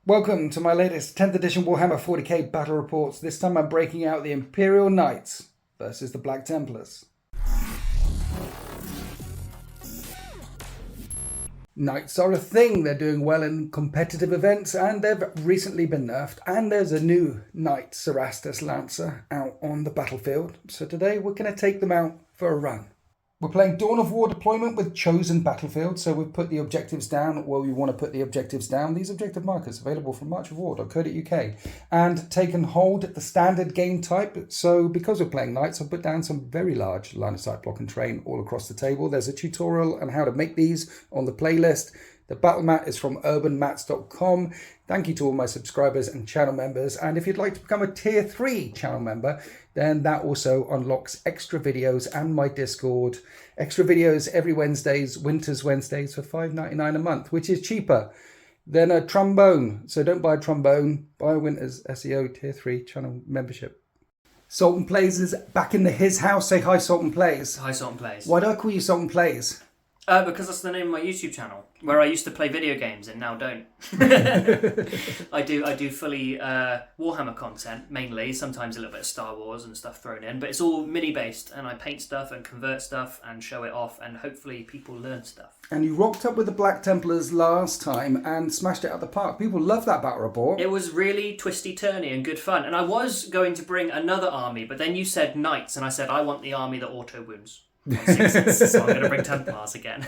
Welcome to my latest 10th edition Warhammer 40k battle reports. This time I'm breaking out the Imperial Knights versus the Black Templars. Knights are a thing. They're doing well in competitive events and they've recently been nerfed. And there's a new Knight Ceratus Lancer out on the battlefield. So today we're going to take them out for a run. We're playing Dawn of War deployment with chosen battlefield, so we've put the objectives down where we want to put the objectives down. These objective markers available from marchofwar.co.uk and take and hold the standard game type. So because we're playing Knights, I've put down some very large line of sight block and terrain all across the table. There's a tutorial on how to make these on the playlist. The battle mat is from urbanmats.com. Thank you to all my subscribers and channel members. And if you'd like to become a tier 3 channel member, then that also unlocks extra videos and my Discord. Extra videos every Wednesdays, Winters Wednesdays for $5.99 a month, which is cheaper than a trombone. So don't buy a trombone, buy a Winters SEO tier 3 channel membership. Sultan Plays is back in his house. Say hi, Sultan Plays. Hi, Sultan Plays. Why do I call you Sultan Plays? Because that's the name of my YouTube channel, where I used to play video games and now don't. I do fully Warhammer content, mainly, sometimes a little bit of Star Wars and stuff thrown in, but it's all mini-based, and I paint stuff and convert stuff and show it off, and hopefully people learn stuff. And you rocked up with the Black Templars last time and smashed it out of the park. People love that battle report. It was really twisty-turny and good fun, and I was going to bring another army, but then you said Knights, and I said I want the army that auto-wounds. So I'm going to bring Templars again.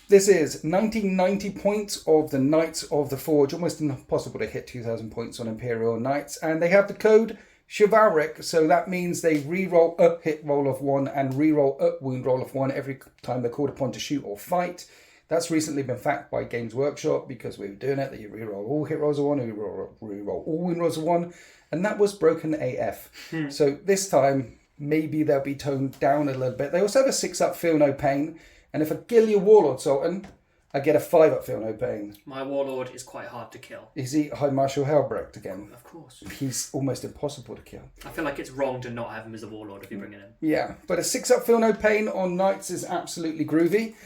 This is 1990 points of the Knights of the Forge. Almost impossible to hit 2,000 points on Imperial Knights. And they have the code chivalric. So that means they re-roll a hit roll of 1 and re-roll a wound roll of 1 every time they're called upon to shoot or fight. That's recently been fact by Games Workshop because we were doing it. That you re-roll all hit rolls of 1, re-roll all wound rolls of 1. And that was broken AF. So this time, maybe they'll be toned down a little bit. They also have a 6-up Feel No Pain. And if I kill your Warlord, Sultan, I get a 5-up Feel No Pain. My Warlord is quite hard to kill. Is he High Marshal Helbrecht again? Of course. He's almost impossible to kill. I feel like it's wrong to not have him as a Warlord if you bring it in. Yeah, but a 6-up Feel No Pain on Knights is absolutely groovy.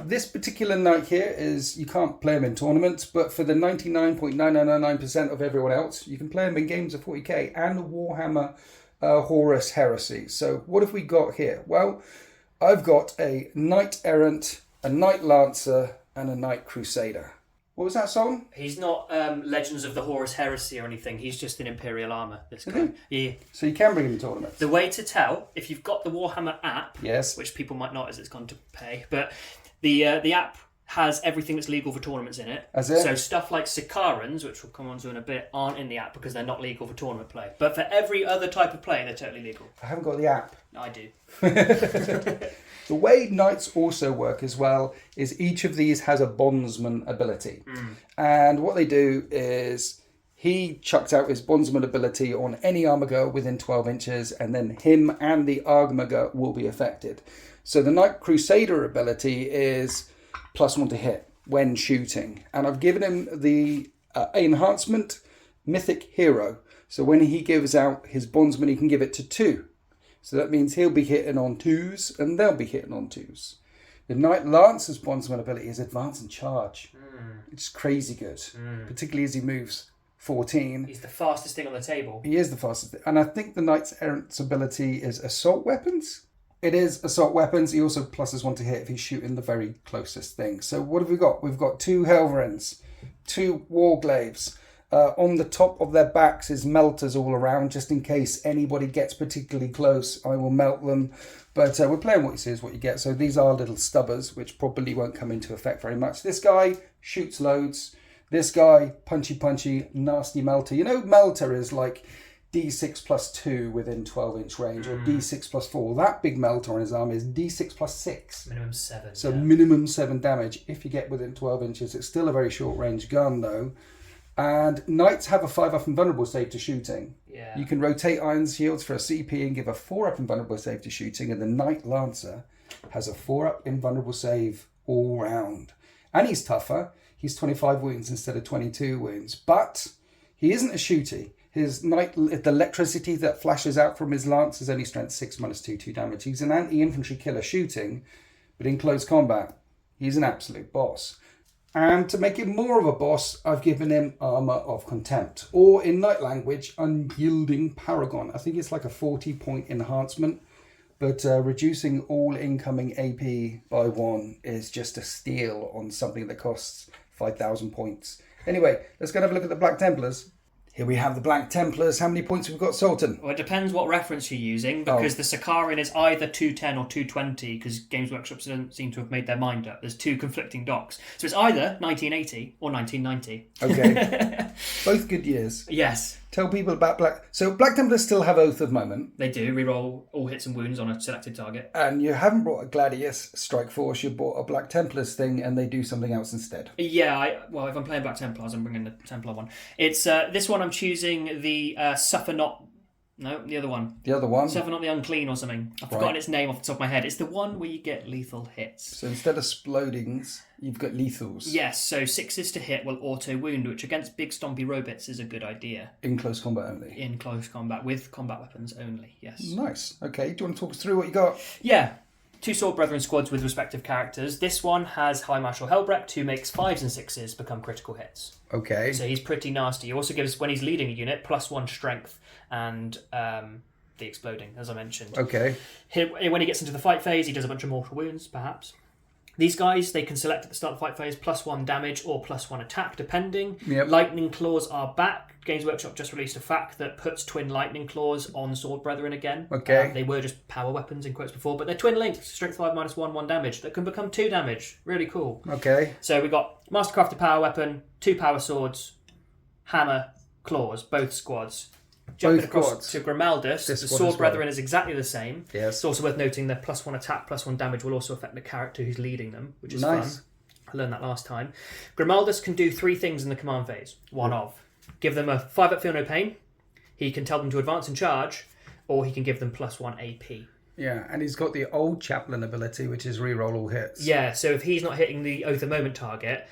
This particular Knight here is, you can't play him in tournaments, but for the 99.9999% of everyone else, you can play him in games of 40k and Warhammer Horus Heresy. So what have we got here? Well, I've got a Knight Errant, a Knight Lancer, and a Knight Crusader. What was that, Sultan? He's not Legends of the Horus Heresy or anything. He's just in Imperial armour, this guy. Yeah. So you can bring him in tournaments? The way to tell, if you've got the Warhammer app, yes, which people might not as it's gone to pay, but the app has everything that's legal for tournaments in it. As it? So stuff like Sicarans, which we'll come on to in a bit, aren't in the app because they're not legal for tournament play. But for every other type of play, they're totally legal. I haven't got the app. I do. The way Knights also work as well is each of these has a bondsman ability. And what they do is he chucks out his bondsman ability on any armiger within 12 inches and then him and the armiger will be affected. So the Knight Crusader ability is +1 to hit when shooting. And I've given him the enhancement Mythic Hero. So when he gives out his bondsman, he can give it to 2. So that means he'll be hitting on 2s and they'll be hitting on 2s. The Knight Lancer's bondsman ability is Advance and Charge. It's crazy good, particularly as he moves 14. He's the fastest thing on the table. He is the fastest. And I think the Knight's Errant's ability is Assault Weapons. It is Assault Weapons. He also +1 to hit if he's shooting the very closest thing. So what have we got? We've got 2 Helverins, 2 Warglaves. On the top of their backs is melters all around, just in case anybody gets particularly close. I will melt them. But we're playing what you see is what you get. So these are little stubbers, which probably won't come into effect very much. This guy shoots loads. This guy, punchy, nasty melter. You know, melter is like D6 +2 within 12-inch range, or D6 +4. That big melter on his arm is D6 +6. Minimum 7. So minimum 7 damage if you get within 12 inches. It's still a very short-range gun, though. And Knights have a 5-up invulnerable save to shooting. Yeah. You can rotate Iron Shields for a CP and give a 4-up invulnerable save to shooting, and the Knight Lancer has a 4-up invulnerable save all round. And he's tougher. He's 25 wounds instead of 22 wounds. But he isn't a shooty. His the electricity that flashes out from his lance is only strength 6 -2 damage. He's an anti-infantry killer shooting, but in close combat, he's an absolute boss. And to make him more of a boss, I've given him Armour of Contempt, or in Knight language, Unyielding Paragon. I think it's like a 40-point enhancement, but reducing all incoming AP by 1 is just a steal on something that costs 5,000 points. Anyway, let's go and have a look at the Black Templars. Here we have the Black Templars. How many points have we got, Sultan? Well, it depends what reference you're using, because the Sakarian is either 210 or 220, because Games Workshop don't seem to have made their mind up. There's two conflicting docs. So it's either 1980 or 1990. Okay. Both good years. Yes. Tell people about Black... So Black Templars still have Oath of Moment. They do. Reroll all hits and wounds on a selected target. And you haven't brought a Gladius Strike Force. You brought a Black Templars thing, and they do something else instead. Yeah, if I'm playing Black Templars, I'm bringing the Templar one. It's this one I'm choosing the Suffer Not... No, the other one. The other one? Suffer Not the Unclean or something. I've forgotten its name off the top of my head. It's the one where you get lethal hits. So instead of explodings, you've got lethals. Yes, so 6s to hit will auto-wound, which against big stompy robots is a good idea. In close combat only? In close combat, with combat weapons only, yes. Nice. Okay, do you want to talk us through what you got? Yeah. 2 Sword Brethren squads with respective characters. This one has High Marshal Helbrecht, who makes 5s and 6s become critical hits. Okay. So he's pretty nasty. He also gives, when he's leading a unit, +1 strength and the exploding, as I mentioned. Okay. When he gets into the fight phase, he does a bunch of mortal wounds, perhaps. These guys, they can select at the start of the fight phase +1 damage or +1 attack, depending. Yep. Lightning Claws are back. Games Workshop just released a fact that puts twin Lightning Claws on Sword Brethren again. Okay. They were just power weapons in quotes before, but they're twin links, strength 5 -1, 1 damage, that can become 2 damage. Really cool. Okay. So we got Mastercrafted Power Weapon, 2 Power Swords, Hammer, Claws, both squads. Jumping across squads. to Grimaldus, the Sword Brethren is exactly the same. Yes. It's also worth noting that +1 attack, +1 damage will also affect the character who's leading them, which is nice. fun. I learned that last time. Grimaldus can do 3 things in the command phase. One of. Give them a 5-up Feel No Pain. He can tell them to advance and charge, or he can give them +1 AP. Yeah, and he's got the old Chaplain ability, which is reroll all hits. Yeah, so if he's not hitting the Oath of Moment target,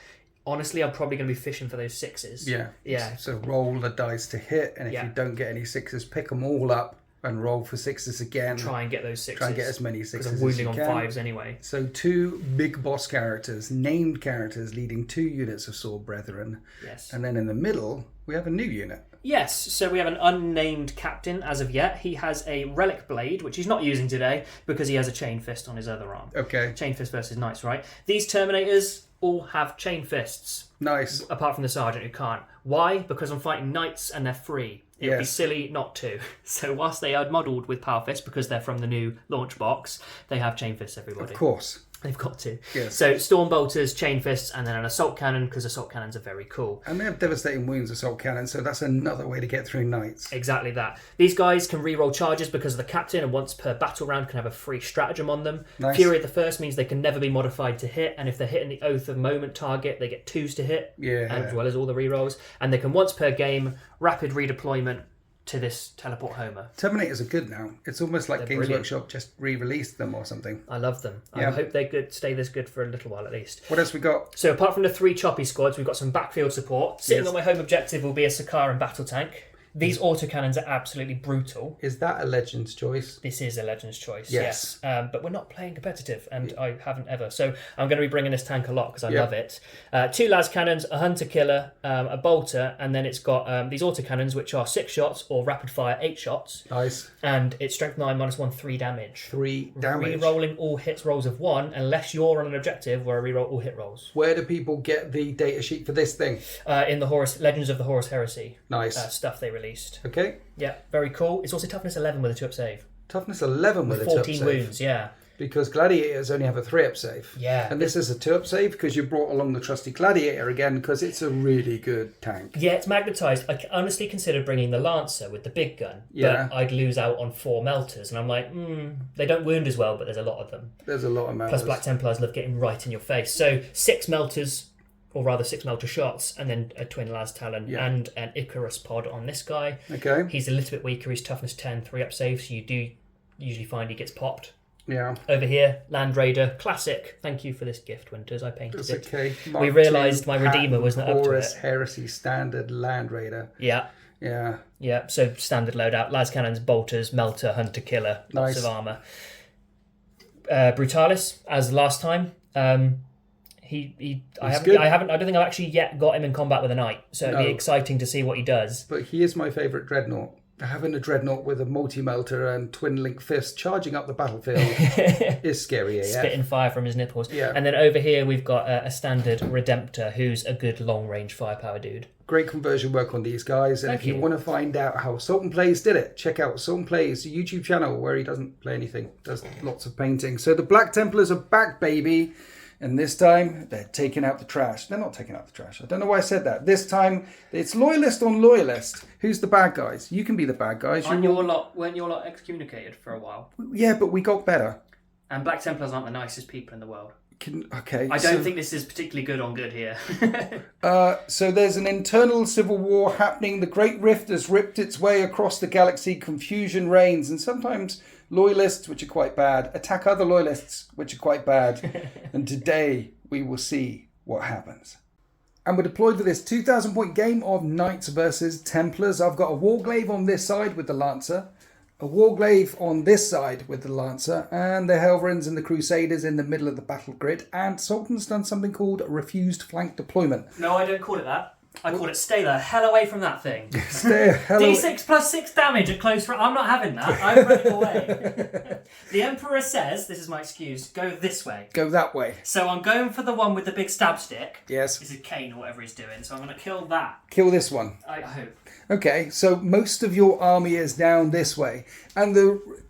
honestly, I'm probably going to be fishing for those 6s. Yeah. Yeah. So roll the dice to hit, and if you don't get any 6s, pick them all up and roll for 6s again. Try and get those 6s. Try and get as many 6s because as I'm you wounding on can. 5s anyway. So 2 big boss characters, named characters, leading 2 units of Sword Brethren. Yes. And then in the middle, we have a new unit. Yes, so we have an unnamed captain as of yet. He has a relic blade, which he's not using today because he has a chain fist on his other arm. Okay. Chain fist versus knights, right? These Terminators all have chain fists. Nice. Apart from the sergeant who can't. Why? Because I'm fighting knights and they're free. It would be silly not to. So whilst they are modelled with power fists because they're from the new launch box, they have chain fists, everybody. Of course. They've got to. Yes. So storm bolters, chain fists, and then an assault cannon, because assault cannons are very cool. And they have devastating wounds, assault cannon, so that's another way to get through knights. Exactly that. These guys can reroll charges because of the captain, and once per battle round can have a free stratagem on them. Nice. Fury of the First means they can never be modified to hit, and if they're hitting the Oath of Moment target, they get 2s to hit, as well as all the rerolls. And they can once per game rapid redeployment to this teleport homer. Terminators are good now. It's almost like They're Games brilliant. Workshop just re-released them or something. I love them. Yeah. I hope they stay this good for a little while at least. What else we got? So apart from the 3 choppy squads, we've got some backfield support. Sitting Yes. on my home objective will be a Sakaran battle tank. These autocannons are absolutely brutal. Is that a Legend's choice? This is a Legend's choice, Yes. but we're not playing competitive, and I haven't ever. So I'm going to be bringing this tank a lot because I Yeah. love it. 2 las cannons, a hunter killer, a bolter, and then it's got these autocannons which are 6 shots or rapid fire 8 shots. Nice. And it's strength 9 -1, 3 damage. 3 damage. Rerolling all hits rolls of 1 unless you're on an objective where I reroll all hit rolls. Where do people get the data sheet for this thing? In the Legends of the Horus Heresy Nice. stuff they released. Okay. Yeah, very cool. It's also toughness 11 with a 2-up save. Toughness 11 with a 14 2-up save. wounds, yeah. Because Gladiators only have a 3-up save. Yeah. And this is a 2-up save because you brought along the trusty Gladiator again because it's a really good tank. Yeah, it's magnetised. I honestly considered bringing the Lancer with the big gun, Yeah. but I'd lose out on 4 melters, and I'm like, they don't wound as well, but there's a lot of them. There's a lot of melters. Plus Black Templars love getting right in your face. So 6 melters, or rather 6 melter shots, and then a twin Las Talon and an Icarus pod on this guy. Okay. He's a little bit weaker. He's toughness 10, 3-up save, so you do usually find he gets popped. Yeah. Over here, Land Raider, classic. Thank you for this gift, Winters. I painted It's it. okay. We realised my Redeemer wasn't up to Horus it. Heresy standard Land Raider. Yeah. Yeah. Yeah, so standard loadout. Las Cannons, Bolters, Melter, Hunter, Killer. Lots Nice. of armour. Brutalis, as last time. I don't think I've actually yet got him in combat with a knight, so it'd be exciting to see what he does. But he is my favourite dreadnought. Having a dreadnought with a multi-melter and twin link fist charging up the battlefield is scary AF. Spitting fire from his nipples. Yeah. And then over here we've got a standard Redemptor who's a good long-range firepower dude. Great conversion work on these guys. And if you want to find out how Sultan Plays did it, check out Sultan Plays' YouTube channel where he doesn't play anything, does lots of painting. So the Black Templars are back, baby. And this time, they're taking out the trash. They're not taking out the trash. I don't know why I said that. This time, it's loyalist on loyalist. Who's the bad guys? You can be the bad guys. Weren't your lot excommunicated for a while? Yeah, but we got better. And Black Templars aren't the nicest people in the world. I don't think this is particularly good on good here. So there's an internal civil war happening. The Great Rift has ripped its way across the galaxy. Confusion reigns. And sometimes loyalists, which are quite bad, attack other loyalists, which are quite bad. And today we will see what happens. And we're deployed for this 2,000 point game of Knights versus Templars. I've got a Warglaive on this side with the Lancer, a Warglaive on this side with the Lancer, and the Helverins and the Crusaders in the middle of the battle grid. And Sultan's done something called refused flank deployment. No, I don't call it that. I call it stay the hell away from that thing. Stay the hell away. D6 plus 6 damage at close range. I'm not having that. I'm running away. The Emperor says, this is my excuse, go this way. Go that way. So I'm going for the one with the big stab stick. Yes. This is Kane or whatever he's doing. So I'm going to kill that. Kill this one. I hope. Okay, so most of your army is down this way. And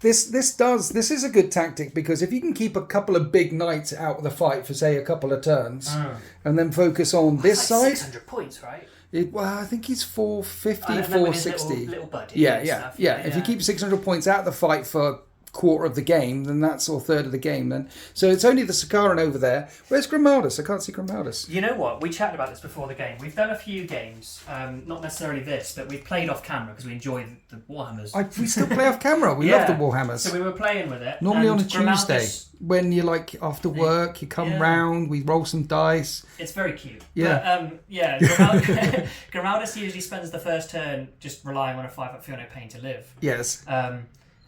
this is a good tactic, because if you can keep a couple of big knights out of the fight for, say, a couple of turns, and then focus on this side. 600 points, right? Well, I think he's 450, 460. Little buddy. Yeah. If you keep 600 points out of the fight for quarter of the game, then that's or third of the game then. So it's only the Sakaran over there. Where's Grimaldus? I can't see Grimaldus. You know what? We chatted about this before the game. We've done a few games, not necessarily this, but we've played off camera because we enjoy the Warhammers. We still play off camera. We love the Warhammers. So we were playing with it. Normally on a Tuesday, when you're like after work, you come round, we roll some dice. It's very cute. Yeah. But, Grimaldus usually spends the first turn just relying on a 5-up Fiona Pain to live. Yes.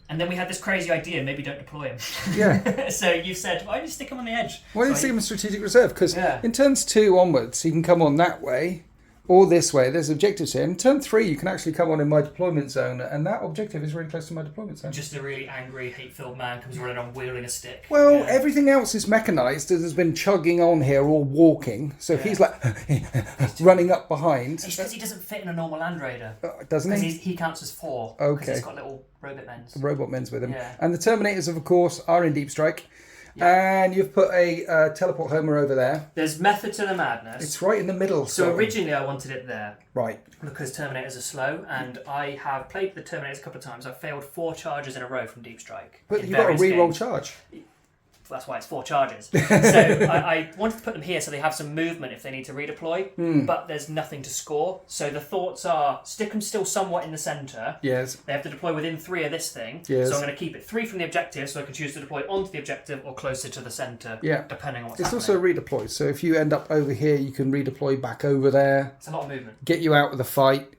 And then we had this crazy idea, maybe don't deploy him. Yeah. So you said, why don't you stick him on the edge? Why don't you stick him in strategic reserve? Because in turns 2 onwards, he can come on that way or this way. There's objectives here. In turn 3, you can actually come on in my deployment zone, and that objective is really close to my deployment zone. Just a really angry, hate-filled man comes running on wielding a stick. Well, everything else is mechanised and has been chugging on here or walking. So he's like running up behind. It's because he doesn't fit in a normal Land Raider. Doesn't he? Because he counts as 4. Okay. Because he's got little robot men's with him. Yeah. And the Terminators, of course, are in Deep Strike. Yeah. And you've put a teleport Homer over there. There's method to the madness. It's right in the middle. So originally I wanted it there. Right. Because Terminators are slow, and I have played the Terminators a couple of times. I've failed 4 charges in a row from Deep Strike. But you've got a reroll charge. That's why it's 4 charges. So I wanted to put them here so they have some movement if they need to redeploy, but there's nothing to score. So the thoughts are, stick them still somewhat in the centre. Yes. They have to deploy within 3 of this thing. Yes. So I'm going to keep it 3 from the objective, so I can choose to deploy onto the objective or closer to the centre, depending on what's happening. It's also a redeploy, so if you end up over here, you can redeploy back over there. It's a lot of movement. Get you out of the fight.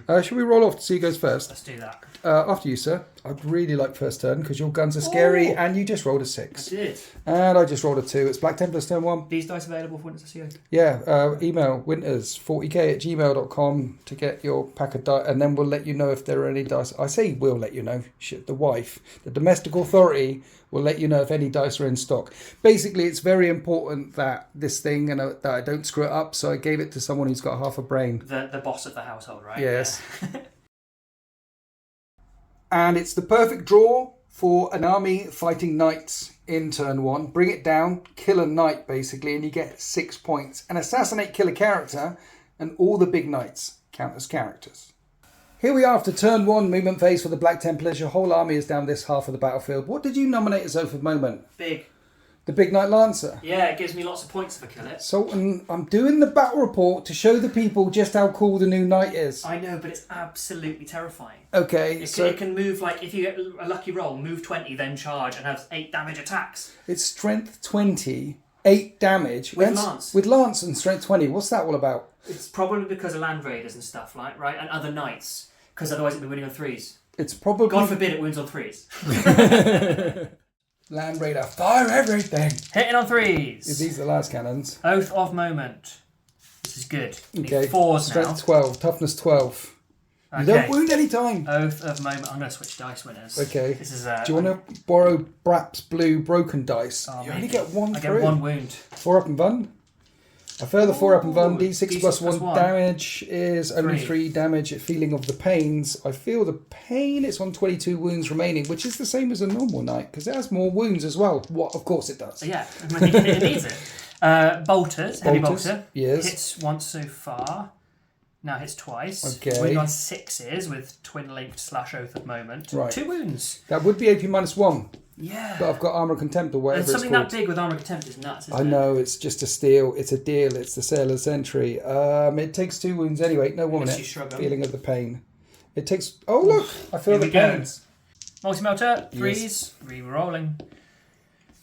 Should we roll off to see who goes first? Let's do that. After you, sir. I'd really like first turn because your guns are scary and you just rolled a 6. I did. And I just rolled a 2. It's Black Templars turn 1. These dice available for Winters SEO? Yeah, email winters40k@gmail.com to get your pack of dice, and then we'll let you know if there are any dice. I say we'll let you know. Shit, the wife, the domestic authority will let you know if any dice are in stock. Basically, it's very important that this thing, and that I don't screw it up, so I gave it to someone who's got half a brain. The boss of the household, right? Yes. Yeah. And it's the perfect draw for an army fighting knights in turn 1. Bring it down, kill a knight basically, and you get 6 points. And assassinate, kill a character, and all the big knights count as characters. Here we are after turn 1 movement phase for the Black Templars. Your whole army is down this half of the battlefield. What did you nominate as of the moment? Big. The Big Knight Lancer? Yeah, it gives me lots of points if I kill it. Sultan, I'm doing the battle report to show the people just how cool the new knight is. I know, but it's absolutely terrifying. Okay, it can move, like, if you get a lucky roll, move 20, then charge, and have 8 damage attacks. It's strength 20, 8 damage. With Lance. With Lance and strength 20. What's that all about? It's probably because of Land Raiders and stuff, like, right? And other knights. Because otherwise it'd be winning on 3s. It's probably... God forbid it wins on 3s. Land Raider, fire everything. Hitting on 3s. Is these the last cannons? Oath of Moment. This is good. Okay. Need 4s Strength now. 12, toughness 12. Okay. You don't wound any time. Oath of Moment. I'm going to switch dice winners. Okay. This is. Do you want to borrow Braps Blue broken dice? Oh, you only maybe. get one I through. get 1 wound. 4 up and Vun. I fail the 4 up and Vun. D6 D6 plus plus 1 1. damage is only 3. 3 damage at Feeling of the Pains. I feel the pain. It's on 22 wounds remaining, which is the same as a normal knight because it has more wounds as well. What? Of course it does. So yeah, it needs it. Bolters. Heavy bolter. Yes. Hits once so far. Now hits twice. Okay. Wound on 6s with twin linked / oath of moment. Right. 2 wounds. That would be AP -1, Yeah. but I've got Armour Contempt or And whatever it's something called. that big with armor contempt is nuts. Isn't I it? know, it's just a steal. It's a deal. It's the Sailor's Sentry. It takes 2 wounds anyway. No woman. Makes you shrug 'em. Feeling of the pain. It takes... Oh, look! I feel Here the we go. pains. Multi melter. 3s. Re-rolling.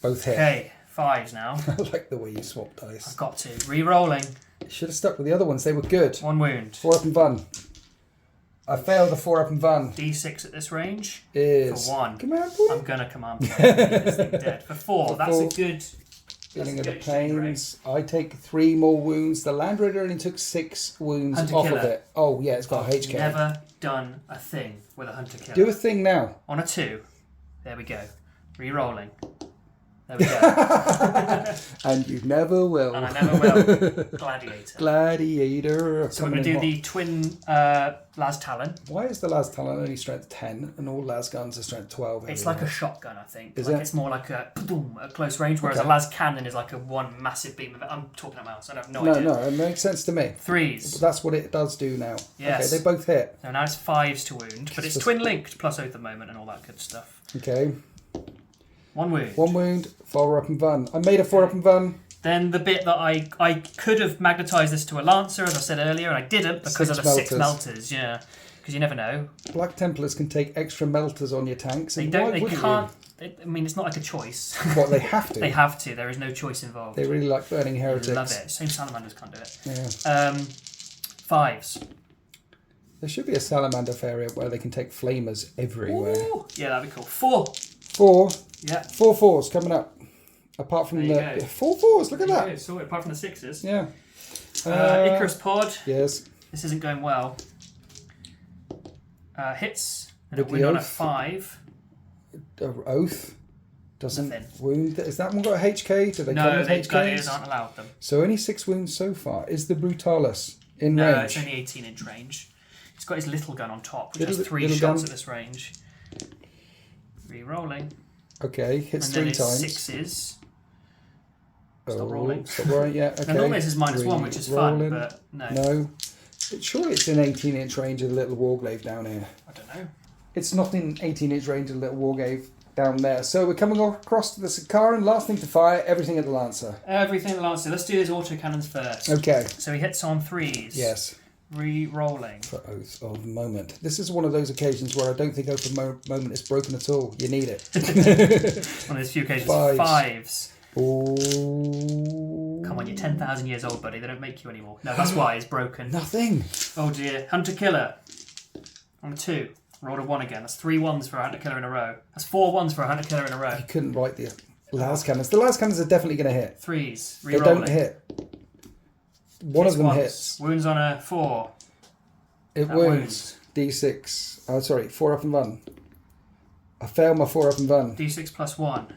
Both hit. Okay. 5s now. I like the way you swap dice. I've got to. Re-rolling. Should have stuck with the other ones. They were good. 1 wound. 4 up and Vun. I failed the 4 up and Vun. D6 at this range. Is... For 1. Command point. I'm going to command point. This thing dead. For 4. That's 4. a good... Feeling of the That's a good exchange pains. I take 3 more wounds. The Land Raider only took 6 wounds Hunter off killer. of it. Oh, yeah, it's got a HK. Never done a thing with a hunter killer. Do a thing now. On a 2. There we go. Re-rolling. There we go. And you never will. And I never will. Gladiator. Gladiator. So we're going to do the twin Las Talon. Why is the Las Talon only strength 10 and all Las guns are strength 12? It's everywhere? like a shotgun, I think. Is like it? It's more like a boom at close range, whereas Okay. a Las Cannon is like a one massive beam of it. I'm talking about mouse. I have no No, idea. no, it makes sense to me. 3s. That's what it does do now. Yes. Okay, they both hit. So now it's 5s to wound, but it's Just- twin linked plus oath of moment and all that good stuff. Okay. 1 wound. 1 wound, 4 up and Vun. I made a 4 up and Vun. Then the bit that I could have magnetised this to a Lancer, as I said earlier, and I didn't because 6 of the 6 melters. melters. Yeah, because you never know. Black Templars can take extra melters on your tanks. They And don't. why They wouldn't can't. I mean, it's not like a choice. You? What, they have to? They have to. There is no choice involved. They really like burning I heretics. love it. Same salamanders can't do it. Yeah. 5s. There should be a salamander variant where they can take flamers everywhere. Ooh, yeah, that'd be cool. 4. 4. Yeah. 4 4s coming up. Apart from There you the go. 4 4s, look at Yeah, that. so apart from the 6s. Yeah. Icarus Pod. Yes. This isn't going well. Hits. And a With the wound on a oath. 5. Oath doesn't Nothing. wound. Is that one got a HK? Do they come No, with they gladiators HKs? aren't allowed them. So only 6 wounds so far. Is the Brutalis in No, range? it's only 18-inch range. He's got his little gun on top, which Little- has 3 little shots gun. at this range. Re-rolling. Okay, hits And then 3 it's times. 6s. Stop rolling. Stop rolling, yeah. Okay. Now normally this is -1, which is fun, Rolling. but no. No. Surely it's in 18-inch range of the little warglaive down here. I don't know. It's not in 18-inch range of the little warglaive down there. So we're coming across to the Sakaran. Last thing to fire, everything at the Lancer. Everything at Lancer. Let's do his autocannons first. Okay. So he hits on 3s. Yes. Re-rolling. For Oath of Moment. This is one of those occasions where I don't think Oath of Moment is broken at all. You need it. One of those few occasions. 5s. 5s. Oh. Come on, you're 10,000 years old, buddy. They don't make you anymore. No, that's why it's broken. Nothing. Oh dear. Hunter Killer. On 2. Rolled a 1 again. That's 3 1s for a Hunter Killer in a row. That's 4 1s for a Hunter Killer in a row. You couldn't write the las cannons. The las cannons are definitely going to hit. 3s. They Re-rolling. don't hit. One of them once. hits. Wounds on a 4. It That wounds. D6. Oh, sorry. 4 up and Vun. I failed my 4 up and Vun. D6 plus 1.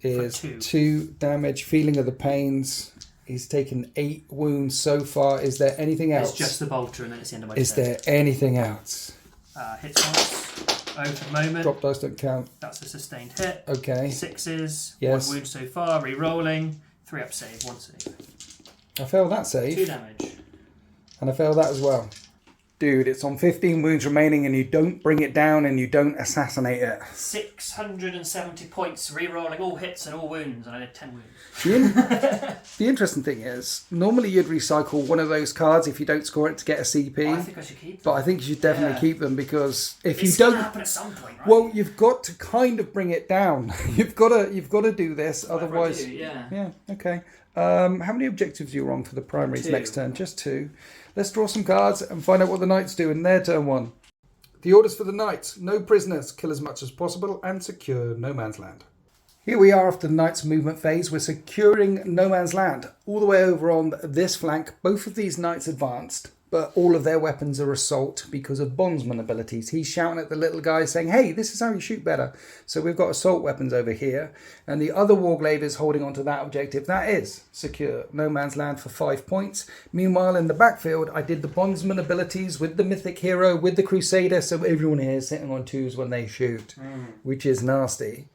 Is For 2. 2 damage. Feeling of the pains. He's taken 8 wounds so far. Is there anything else? It's just the bolter and then it's the end of my Is turn. there anything else? Hits once. Oath of moment. Drop dice don't count. That's a sustained hit. Okay. 6s. Yes. 1 wound so far. Re-rolling. 3 up save. 1 save. I failed that 2 save. damage. And I failed that as well. Dude, it's on 15 wounds remaining and you don't bring it down and you don't assassinate it. 670 points. Re-rolling all hits and all wounds. And I did 10 wounds. The interesting thing is, normally you'd recycle one of those cards if you don't score it to get a CP. I think I should keep them. But I think you should definitely Yeah. keep them because if It's you going to don't, happen at some point, right? well, you've got to kind of bring it down. You've got to do this, Whatever I otherwise. do, yeah. Yeah. Okay. How many objectives are you on for the primaries 2. next turn? Just 2. Let's draw some cards and find out what the knights do in their turn 1. The orders for the knights: no prisoners, kill as much as possible, and secure no man's land. Here we are after the Knight's movement phase. We're securing no man's land. All the way over on this flank, both of these Knights advanced, but all of their weapons are assault because of bondsman abilities. He's shouting at the little guy saying, hey, this is how you shoot better. So we've got assault weapons over here. And the other Warglaive is holding on to that objective. That is secure no man's land for 5 points. Meanwhile, in the backfield, I did the bondsman abilities with the mythic hero, with the crusader. So everyone here is sitting on 2s when they shoot, which is nasty.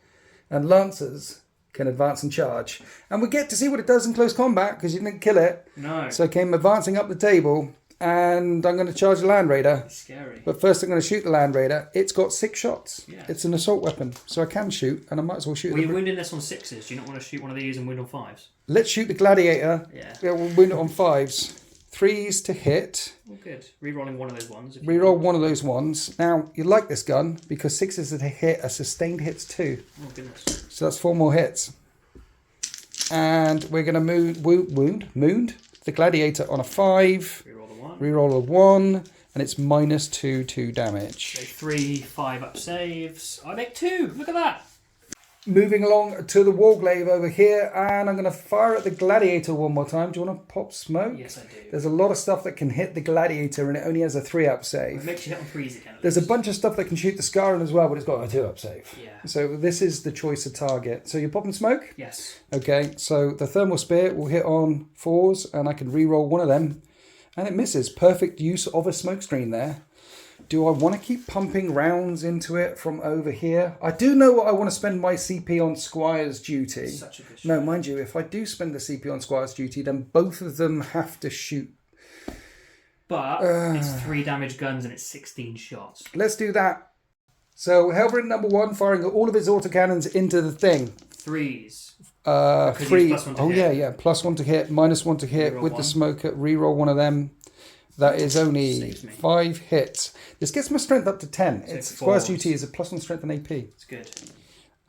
And Lancers can advance and charge. And we get to see what it does in close combat because you didn't kill it. No. So I came advancing up the table and I'm going to charge the Land Raider. It's scary. But first I'm going to shoot the Land Raider. It's got 6 shots. Yeah. It's an assault weapon. So I can shoot and I might as well shoot Well, you're wounding this on 6s. Do you not want to shoot one of these and wound on 5s? Let's shoot the Gladiator. Yeah. We'll wound it on 5s. 3s to hit. Oh, good. Rerolling one of those ones. Reroll one of those ones. Now, you like this gun because 6s to hit are sustained hits too. Oh, goodness. So that's 4 more hits. And we're going to wound the Gladiator on a 5. Reroll the 1. Reroll a 1. And it's -2 damage. So 3 5-up saves. I make 2. Look at that. Moving along to the Warglaive over here, and I'm going to fire at the Gladiator one more time. Do you want to pop smoke? Yes, I do. There's a lot of stuff that can hit the Gladiator, and it only has a 3-up save. It makes you hit on 3s again. There's a bunch of stuff that can shoot the Scarran as well, but it's got a 2-up save. Yeah. So this is the choice of target. So you're popping smoke? Yes. Okay, so the Thermal Spear will hit on 4s, and I can re-roll one of them, and it misses. Perfect use of a smoke screen there. Do I want to keep pumping rounds into it from over here? I do know what I want to spend my CP on Squire's Duty. Such a good shot. No, mind you, if I do spend the CP on Squire's Duty, then both of them have to shoot. But it's 3 damage guns and it's 16 shots. Let's do that. So Hellbrand number 1 firing all of his autocannons into the thing. 3s. 3. +1 to Oh hit. yeah. +1 to hit, -1 to hit Reroll with one. the smoker. Reroll one of them. That is only Saves me. 5 hits. This gets my strength up to 10. So It's 4. Squire's Duty is a +1 strength and AP. It's good.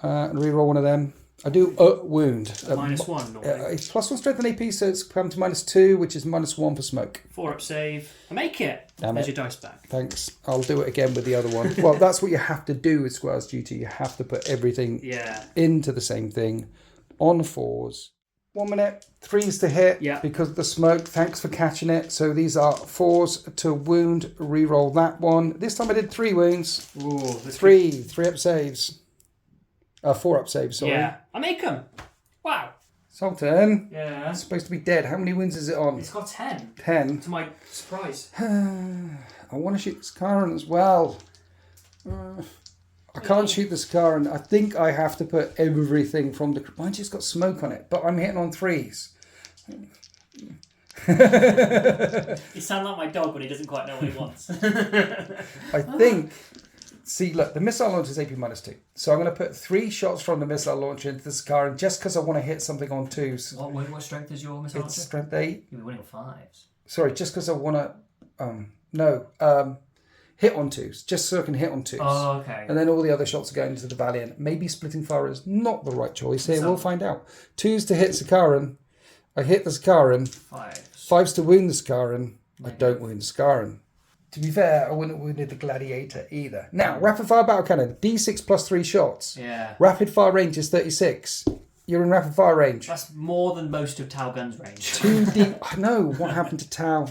And reroll one of them. I do wound. -1 normally. It's +1 strength and AP, so it's come to -2, which is -1 for smoke. 4-up save. I make it. Damn There's it. your dice back. Thanks. I'll do it again with the other one. Well, that's what you have to do with Squire's Duty. You have to put everything Yeah. into the same thing on 4s. 1 minute. 3s to hit Yeah. because of the smoke. Thanks for catching it. So these are 4s to wound. Reroll that one. This time I did 3 wounds. Ooh, 3-up saves. 4-up saves, sorry. Yeah. I make them. Wow. Sultan. Yeah. It's supposed to be dead. How many wounds is it on? It's got 10. 10. To my surprise. I want to shoot the Scarran as well. I can't shoot the Scarran. I think I have to put everything from the... Mind you, it's got smoke on it, but I'm hitting on 3s. You sound like my dog when he doesn't quite know what he wants. I think... See, look, the missile launcher is AP -2. So I'm going to put 3 shots from the missile launcher into the Scarran just because I want to hit something on 2s. What strength is your missile It's launcher? strength 8. You'll be winning 5s. Sorry, just because I want to... hit on 2s. Just so I can hit on 2s. Oh, okay. And then all the other shots are going into the Valiant. Maybe splitting fire is not the right choice here. We'll find out. 2s to hit Sakaran. I hit the Sakaran. 5s. 5s to wound the Sakaran. I don't wound the Sakaran. To be fair, I wouldn't have wounded the Gladiator either. Now, rapid fire battle cannon. D6 plus 3 shots. Yeah. Rapid fire range is 36. You're in rapid fire range. That's more than most of Tau Gun's range. 2D... I know. What happened to Tau?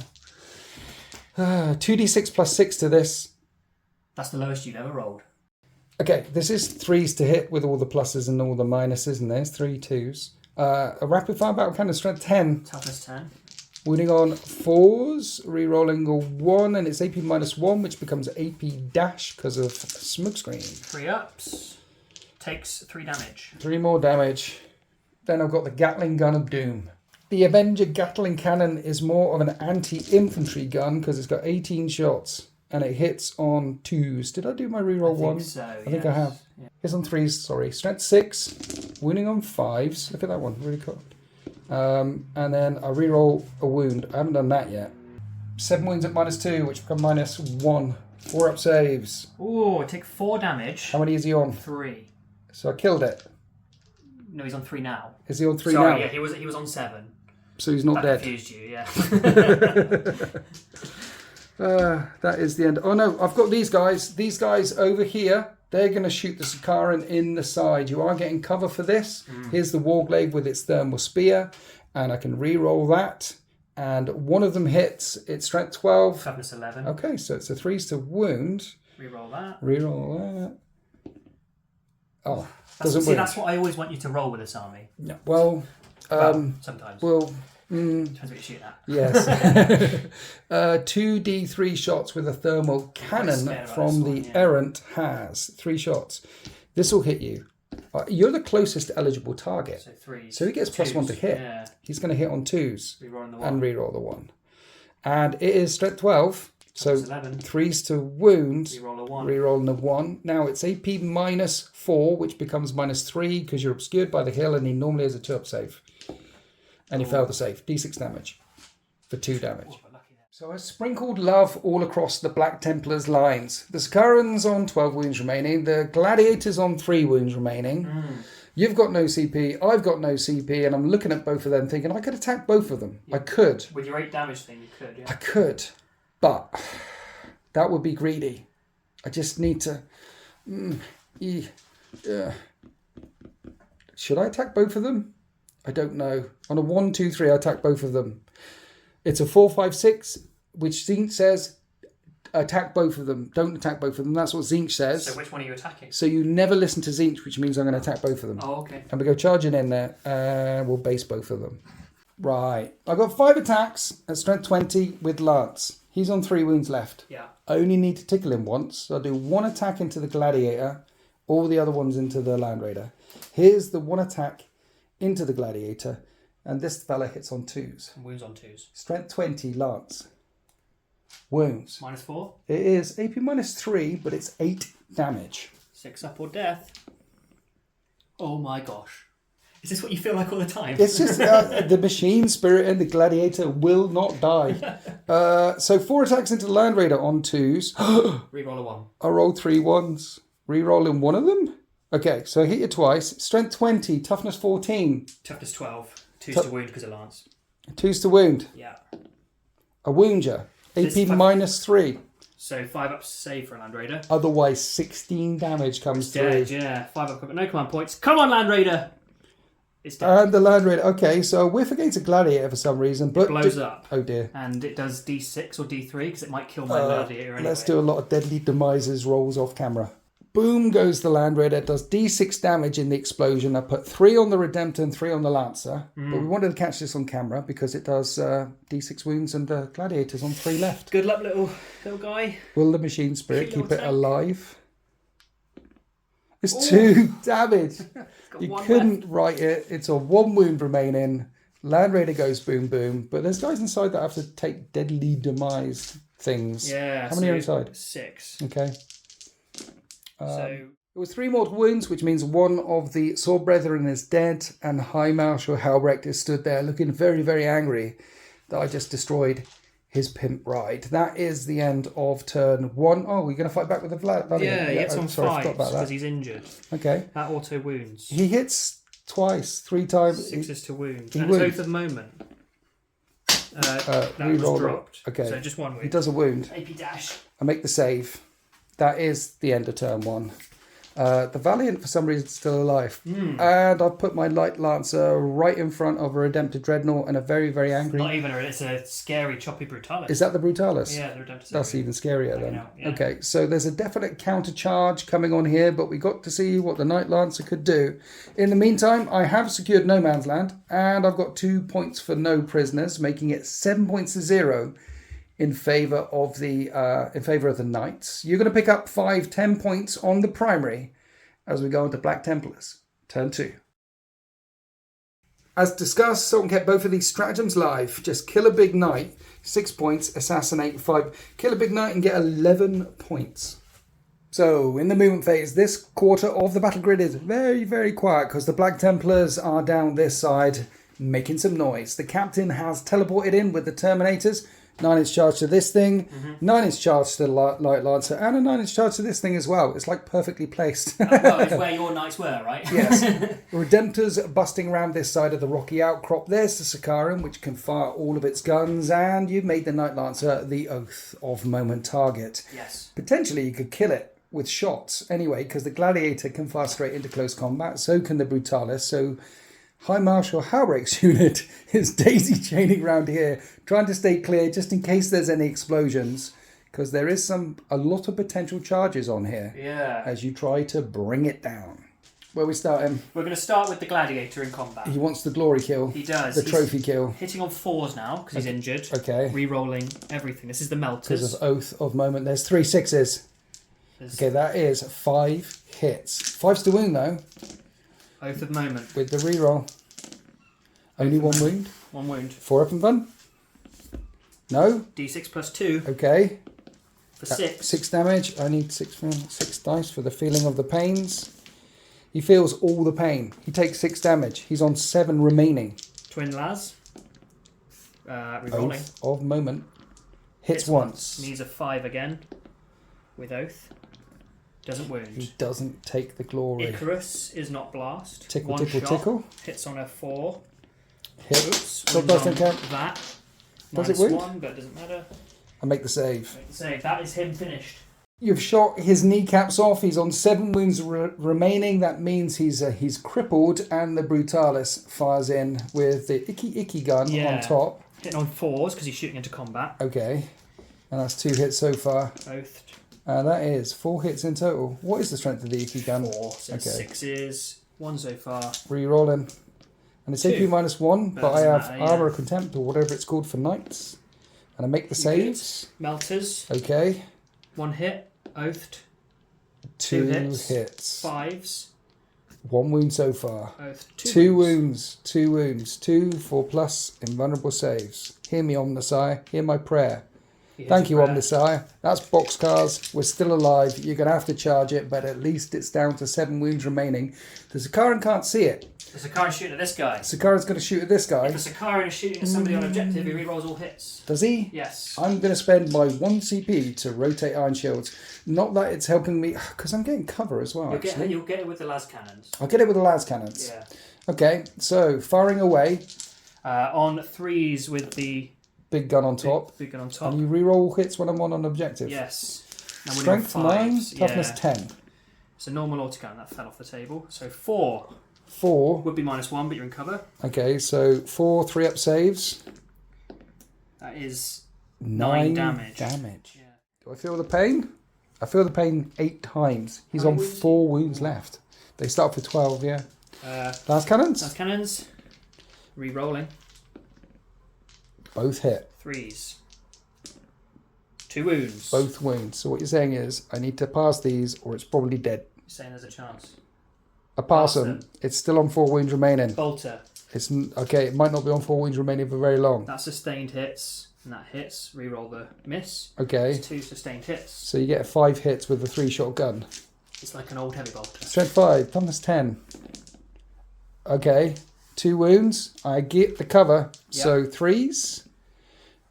2d6 plus 6 to this. That's the lowest you've ever rolled. Okay, this is 3s to hit with all the pluses and all the minuses, and there's 3 2s. A rapid fire battle cannon, strength 10. Toughness 10. Wounding on 4s, re-rolling a 1, and it's AP -1, which becomes AP dash because of smokescreen. 3-ups. Takes 3 damage. 3 more damage. Then I've got the Gatling Gun of Doom. The Avenger Gatling Cannon is more of an anti-infantry gun because it's got 18 shots and it hits on 2s. Did I do my reroll one? So, I think I have. Yeah. Hits on 3s, sorry. Strength 6, wounding on 5s. Look at that one, really cool. And then I reroll a wound. I haven't done that yet. 7 wounds at -2, which become -1. 4-up saves. Ooh, take 4 damage. How many is he on? 3. So I killed it. No, he's on 3 now. Is he on 3 Sorry, now? yeah, he was on 7. So he's not That dead. confused you, yeah. That is the end. Oh no, I've got these guys. These guys over here They're going to shoot the Sakaran in the side. You are getting cover for this. Here's the Warglaive with its thermal spear. And I can re-roll that. And one of them hits. It's strength 12. Toughness 11. Okay, so it's a 3s to wound. Reroll that. Reroll that. Oh, doesn't see, wound. that's what I always want you to roll with this army. No, well, sometimes. Well, depends what you shoot at. yes. 2d3 shots with a thermal cannon from the Errant has 3 shots. This will hit you. You're the closest eligible target. So 3. So he gets +1 to hit. Yeah. He's going to hit on 2s. Rerolling the 1. And reroll the 1. And it is strength 12. So 11. 3s to wound. Reroll a 1. Rerolling the 1. Now it's AP -4, which becomes -3 because you're obscured by the hill and he normally has a 2-up save. And he failed the save. D6 damage for 2 damage. So I sprinkled love all across the Black Templars lines. The Sakarans on 12 wounds remaining. The Gladiators on 3 wounds remaining. You've got no CP. I've got no CP. And I'm looking at both of them thinking, I could attack both of them. Yeah. I could. With your 8 damage thing, you could, yeah. I could. But that would be greedy. I just need to... Should I attack both of them? I don't know. On a 1, 2, 3, I attack both of them. It's a 4, 5, 6, which Zinch says attack both of them. Don't attack both of them. That's what Zinch says. So which one are you attacking? So you never listen to Zinch, which means I'm going to attack both of them. Oh, okay. And we go charging in there. We'll base both of them. Right. I've got 5 attacks at strength 20 with Lance. He's on 3 wounds left. Yeah. I only need to tickle him once. So I'll do 1 attack into the Gladiator, all the other ones into the Land Raider. Here's the 1 attack into the Gladiator, and this fella hits on 2s. Wounds on 2s. Strength 20, Lance. Wounds. -4. It is AP -3, but it's 8 damage. 6 up or death. Oh my gosh. Is this what you feel like all the time? It's just the machine spirit and the Gladiator will not die. So 4 attacks into the Land Raider on 2s. Reroll a 1. I rolled 3 1s. Rerolling one of them? Okay, so I hit you twice. Strength 20, toughness 14. Toughness 12. 2s to wound because of Lance. 2s to wound. Yeah. I wound you. AP -3. So 5 up save for a Land Raider. Otherwise, 16 damage comes Dead, through. yeah. 5 up, but no command points. Come on, Land Raider! It's dead. And the Land Raider. Okay, so whiff against a Gladiator for some reason. But it blows up. Oh dear. And it does D6 or D3 because it might kill my Gladiator anyway. Let's do a lot of deadly demises rolls off camera. Boom goes the Land Raider, does D6 damage in the explosion. I put 3 on the Redemptor and 3 on the Lancer. But we wanted to catch this on camera because it does D6 wounds and the Gladiator's on 3 left. Good luck, little guy. Will the Machine Spirit keep it tank. alive? It's 2 damage. You one couldn't write it. It's a 1 wound remaining. Land Raider goes boom boom. But there's guys inside that have to take deadly demise things. Yeah. How many are inside? 6. Okay. So It was 3 mortal wounds, which means 1 of the Sword Brethren is dead, and High Marshal Halbrecht is stood there looking very, very angry that I just destroyed his pimp ride. That is the end of turn 1. Oh, we're going to fight back with the Valiant. yeah, he hits on sorry, I 5 forgot about because that. he's injured. Okay. That auto wounds. He hits twice, 3 times. 6 is to wound. he And it's wounds. Oath of Moment. That was Reroll it. dropped. Okay. So just 1 He wound. does a wound. AP dash. I make the save. That is the end of turn 1. The Valiant, for some reason, is still alive. And I've put my Light Lancer right in front of a Redemptor Dreadnought and a very, very angry... Not even it's a scary choppy Brutalis. Is that the Brutalis? Yeah, the Redemptor. That's even scarier then. Yeah. Okay, so there's a definite counter charge coming on here, but we got to see what the Night Lancer could do. In the meantime, I have secured No Man's Land, and I've got 2 points for no prisoners, making it 7 points to 0 in favour of the Knights. You're going to pick up 10 points on the primary as we go into Black Templars. Turn 2. As discussed, Sultan kept both of these stratagems live. Just kill a big knight, 6 points, assassinate 5. Kill a big knight and get 11 points. So, in the movement phase, this quarter of the battle grid is very, very quiet because the Black Templars are down this side making some noise. The captain has teleported in with the Terminators. 9-inch charge to this thing, 9-inch charge to the Light Lancer, and a 9-inch charge to this thing as well. It's like perfectly placed. Well, it's where your knights were, right? Yes. Redemptors busting around this side of the rocky outcrop. There's the Sakaran, which can fire all of its guns, and you've made the Night Lancer the Oath of Moment target. Yes. Potentially you could kill it with shots anyway, because the Gladiator can fire straight into close combat. So can the Brutalis. So High Marshal Halbrick's unit is daisy chaining around here, trying to stay clear just in case there's any explosions, because there is a lot of potential charges on here. Yeah. As you try to bring it down. Where are we starting? We're going to start with the Gladiator in combat. He wants the glory kill. He does. The trophy kill. Hitting on 4s now because he's injured. Okay. Re-rolling everything. This is the Melters. Because of Oath of Moment. There's 3 6s. Okay, that is 5 hits. 5's to wound though. Oath of Moment. With the reroll. Only 1 wound. 1 wound. 4 up and fun. No. D6 plus 2. Okay. For 6. 6 damage. I need 6 dice for the feeling of the pains. He feels all the pain. He takes 6 damage. He's on 7 remaining. Twin Las. Rerolling. Oath of Moment. Hits once. Needs a 5 again. With Oath. Doesn't wound. He doesn't take the glory. Icarus is not blast. Tickle, 1 tickle, shot. tickle. Hits on a 4. Hit. Oops. So Wounds doesn't on count. that. Does it Minus wound? 1, but it doesn't matter. I make the save. Make the save. That is him finished. You've shot his kneecaps off. He's on 7 wounds remaining. That means he's crippled, and the Brutalis fires in with the icky gun on top. Hitting on 4s because he's shooting into combat. Okay, and that's 2 hits so far. Oathed. And that is 4 hits in total. What is the strength of the icky gun? 4. So it's 6s. 1 so far. Re-rolling. And it's AP -1, but I have matter, Armor of Contempt or whatever it's called for knights. And I make the saves. Melters. Okay. 1 hit. Oathed. 2 hits. 5s. 1 wound so far. Oathed. 2 wounds. 2 wounds. 2 for plus invulnerable saves. Hear me, Omnissiah. Hear my prayer. Thank you, Omnissiah. That's boxcars. We're still alive. You're going to have to charge it, but at least it's down to 7 wounds remaining. The Sakaran can't see it. The Sakaran shooting at this guy. Sakaran's going to shoot at this guy. If the Sakaran is shooting at somebody on objective, he rerolls all hits. Does he? Yes. I'm going to spend my 1 CP to rotate Iron Shields. Not that it's helping me, because I'm getting cover as well, You'll get it with the las cannons. I'll get it with the las cannons. Yeah. Okay, so firing away. On 3s with the Big gun on top. Big gun on top. And you reroll hits when I'm on an objective. Yes. Now Strength 9, toughness 10. It's a normal autogun that fell off the table. So 4. 4. Would be -1, but you're in cover. Okay, so 4 3-up saves. That is 9 damage. Yeah. Do I feel the pain? I feel the pain 8 times. He's on 4 wounds left. They start for 12, yeah. Last cannons? Last cannons. Re-rolling. Both hit. 3s. 2 wounds. Both wounds. So what you're saying is, I need to pass these or it's probably dead. You're saying there's a chance. I pass them. It's still on 4 wounds remaining. Bolter. It's okay. It might not be on 4 wounds remaining for very long. That sustained hits, and that hits. Reroll the miss. Okay. It's 2 sustained hits. So you get 5 hits with the 3-shot gun. It's like an old heavy bolter. Strength 5, toughness 10. Okay. 2 wounds. I get the cover. Yep. So 3s,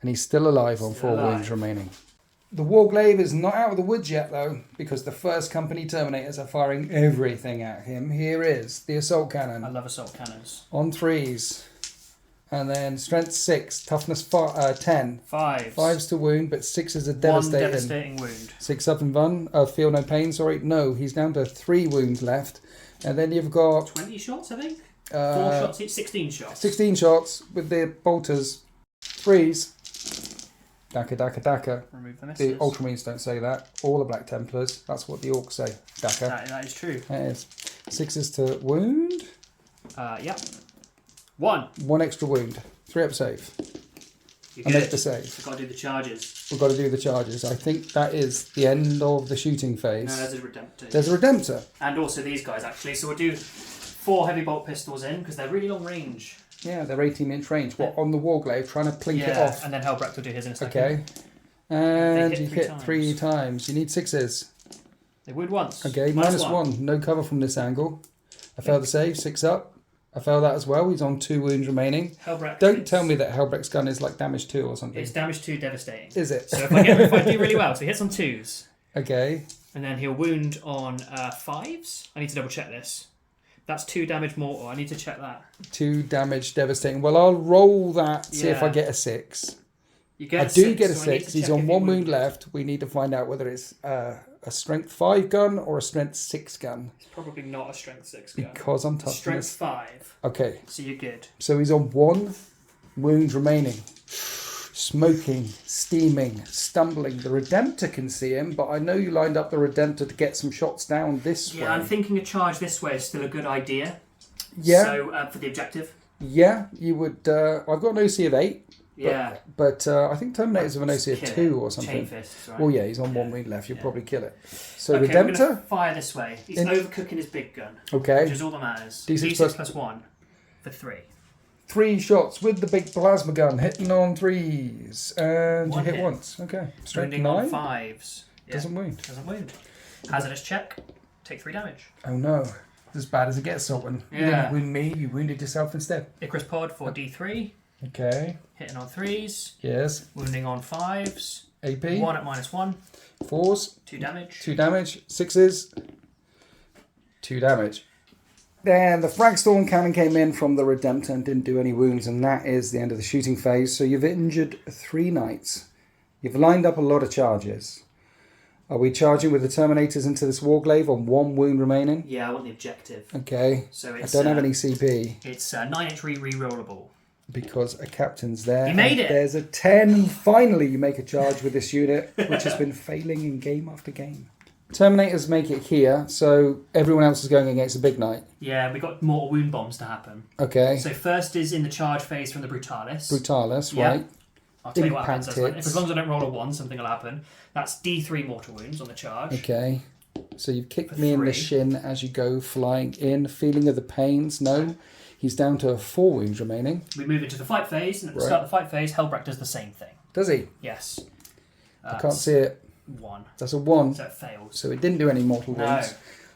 and he's still alive on 4 wounds remaining. The Warglaive is not out of the woods yet, though, because the first company Terminators are firing everything at him. Here is the assault cannon. I love assault cannons. On 3s. And then strength 6, toughness 10. 5s. 5's to wound, but 6 is a devastating. 1 devastating wound. 6 up and run. Feel no pain, sorry. No, he's down to 3 wounds left. And then you've got 20 shots, I think? 4 shots each, 16 shots. 16 shots with the bolters. 3s. Daka, daka, daka. Remove the misses. The Ultramarines don't say that. All the Black Templars. That's what the Orcs say. Daka. That is true. That is. 6s to wound. Yep. 1. 1 extra wound. 3-up save. You're I good. make the save. You've got to do the charges. We've got to do the charges. I think that is the end of the shooting phase. No, there's a Redemptor. There's a Redemptor. And also these guys, actually. So we'll do 4 heavy bolt pistols in, because they're really long range. Yeah, they're 18-inch range. What, on the Warglaive, trying to plink it off. And then Hellbrecht will do his in a second. Okay. And They you hit hit 3 3 times. You need 6s. They would once. Okay, -1. No cover from this angle. I failed the save. 6 up. I failed that as well. He's on 2 wounds remaining. Hellbrecht. Don't tell me that Hellbrecht's gun is like damage 2 or something. It's damage 2 devastating. Is it? So if I do really well, so he hits on 2s. Okay. And then he'll wound on 5s. I need to double check this. That's 2 damage mortal. I need to check that. 2 damage devastating. Well, I'll roll that, see if I Yeah. get a 6. You get I a do six, get a so I need 6. to He's check on if 1 he wound wounded. left. We need to find out whether it's a strength 5 gun or a strength 6 gun. It's probably not a strength 6 gun. Because I'm It's touching strength this. 5. Okay, So you're good. so he's on 1 wound remaining. Smoking, steaming, stumbling. The Redemptor can see him, but I know you lined up the Redemptor to get some shots down this way. Yeah, I'm thinking a charge this way is still a good idea. Yeah. So, for the objective. Yeah, you would. I've got an OC of 8. Yeah. But I think Terminators have an OC of Kill 2 it. or something. Chain fists, right? Well, yeah, he's on 1 wound left. You'll probably kill it. So Okay, we're Redemptor. gonna fire this way. He's overcooking his big gun, Okay. which is all that matters. D6 plus 1 for 3. 3 shots with the big plasma gun, hitting on 3s. And One you hit hit. once. Okay. Strength Wounding on 9. 5s. Yeah. Doesn't wound. Doesn't wound. Hazardous check. Take 3 damage. Oh no. It's as bad as it gets, Sultan. You Yeah. didn't wound me, you wounded yourself instead. Icarus pod for D3. Okay. Hitting on 3s. Yes. Wounding on 5s. AP. 1 at -1. 4s. 2 damage. 2 damage. 6s. 2 damage. Then the Fragstorm cannon came in from the Redemptor and didn't do any wounds, and that is the end of the shooting phase. So you've injured 3 knights. You've lined up a lot of charges. Are we charging with the Terminators into this Warglaive on 1 wound remaining? Yeah, I want the objective. Okay. So I it's, don't have any CP It's 9-inch re-rollable. because a captain's there. You made it! There's a 10. Finally, you make a charge with this unit, which has been failing in game after game. Terminators make it here, so everyone else is going against the big knight. Yeah, we got mortal wound bombs to happen. Okay. So first is in the charge phase from the Brutalis. Brutalis, Yeah. right? I'll tell you what happens. Impact hits. If as long as I don't roll a 1, something will happen. That's D3 mortal wounds on the charge. Okay. So you've kicked For me in the 3. shin as you go flying in. Feeling of the pains? No. He's down to 4 wounds remaining. We move into the fight phase, and at the Right. start of the fight phase, Hellbrack does the same thing. Does he? Yes. I can't see it. 1. That's a 1. So it fails. So it didn't do any mortal No. wounds.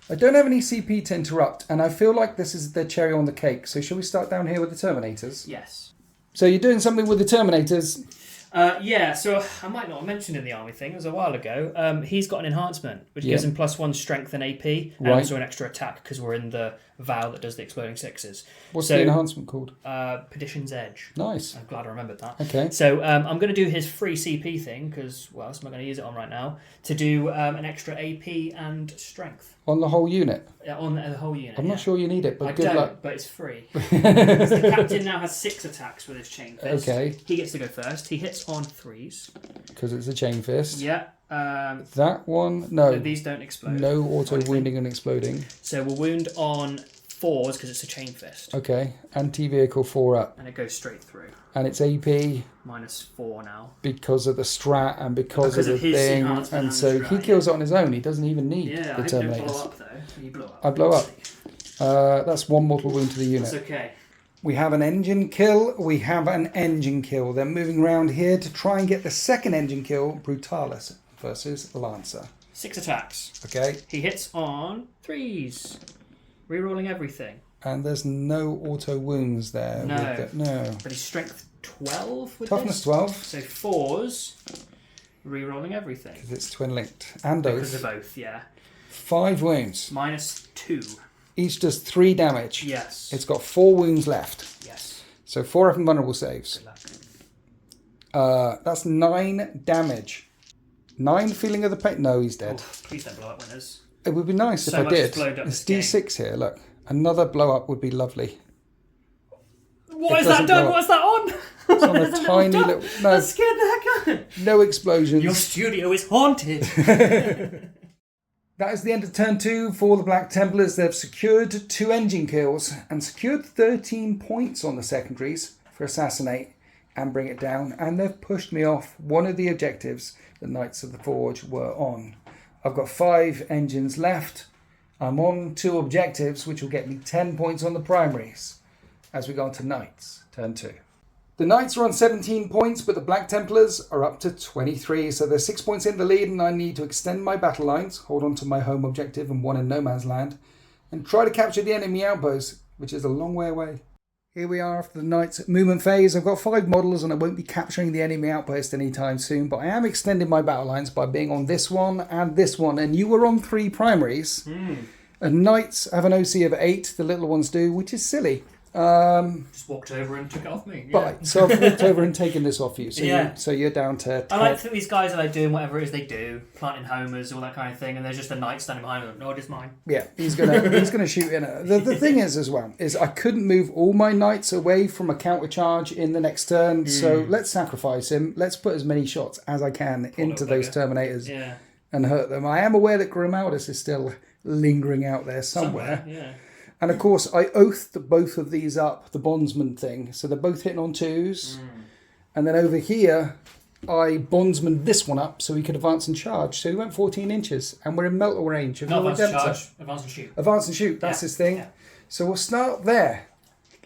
I don't have any CP to interrupt, and I feel like this is the cherry on the cake. So shall we start down here with the Terminators? Yes. So you're doing something with the Terminators. Yeah, so I might not have mentioned in the army thing, it was a while ago. He's got an enhancement, which gives him +1 strength and AP, and Right. also an extra attack, because we're in the Vow that does the exploding 6s. What's So- the enhancement called? Perdition's Edge. Nice. I'm glad I remembered that. Okay. So I'm going to do his free CP thing, because what else am I going to use it on right now? To do an extra AP and strength On the whole unit. on the whole unit. I'm not sure you need it, but I good don't, luck. but it's free. The captain now has 6 attacks with his chain fist. Okay. He gets to go first. He hits on 3s. Because it's a chain fist. Yeah. That one, no. These don't explode. No auto wounding and exploding. So we'll wound on 4s because it's a chain fist. Okay. Anti-vehicle 4 up. And it goes straight through. And it's AP -4 now. because of the strat and because of the his thing. enhancement And and so the he strat, kills it on his own. He doesn't even need Yeah, the I hope you don't blow Terminators. up though. You blow up. I blow up. Let's see. That's 1 mortal wound to the unit. That's okay. We have an engine kill. We have an engine kill. They're moving around here to try and get the second engine kill. Brutalis versus Lancer. 6 attacks. Okay. He hits on 3s. Rerolling everything. And there's no auto wounds there. No. With the, no. But he's strength 12 with Toughness this. 12. So 4s. Rerolling everything. Because it's twin linked. And Because of both. both, yeah. 5 wounds. -2. Each does 3 damage. Yes. It's got 4 wounds left. Yes. So 4 invulnerable saves. Good luck. That's 9 damage. 9 feeling of the pain. No, he's dead. Oh, please don't blow up winners. It would be nice So if I much did. has blowed up It's this D6 here, look. Another blow up would be lovely. What It is that doesn't done? blow up. What's that on? It's on a There's tiny dot. little. No, That scared the heck out of me. no explosions. Your studio is haunted. That is the end of turn 2 for the Black Templars. They've secured 2 engine kills and secured 13 points on the secondaries for Assassinate and Bring It Down. And they've pushed me off one of the objectives the Knights of the Forge were on. I've got 5 engines left. I'm on 2 objectives, which will get me 10 points on the primaries as we go on to Knights, turn 2. The Knights are on 17 points, but the Black Templars are up to 23, so they're 6 points in the lead, and I need to extend my battle lines, hold on to my home objective and one in no man's land, and try to capture the enemy outpost, which is a long way away. Here we are after the Knights movement phase. I've got 5 models and I won't be capturing the enemy outpost anytime soon, but I am extending my battle lines by being on this one, and you were on 3 primaries. And Knights have an OC of 8, the little ones do, which is silly. Just walked over and took it off me. But so I've walked over and taken this off you. So you're down to 10. I like to think these guys are like doing whatever it is they do, planting homers, all that kind of thing, and there's just a knight standing behind them. No, it's mine. Yeah, he's gonna shoot in it. The thing is as well is I couldn't move all my knights away from a counter charge in the next turn. So let's sacrifice him. Let's put as many shots as I can into those Terminators and hurt them. I am aware that Grimaldus is still lingering out there somewhere. Yeah. And of course, I oathed both of these up, the bondsman thing. So they're both hitting on 2s. And then over here, I bondsman this one up so he could advance and charge. So he went 14 inches. And we're in melter range. Not advance and charge, advance and shoot. Advance and shoot, that's his thing. Yeah. So we'll start there.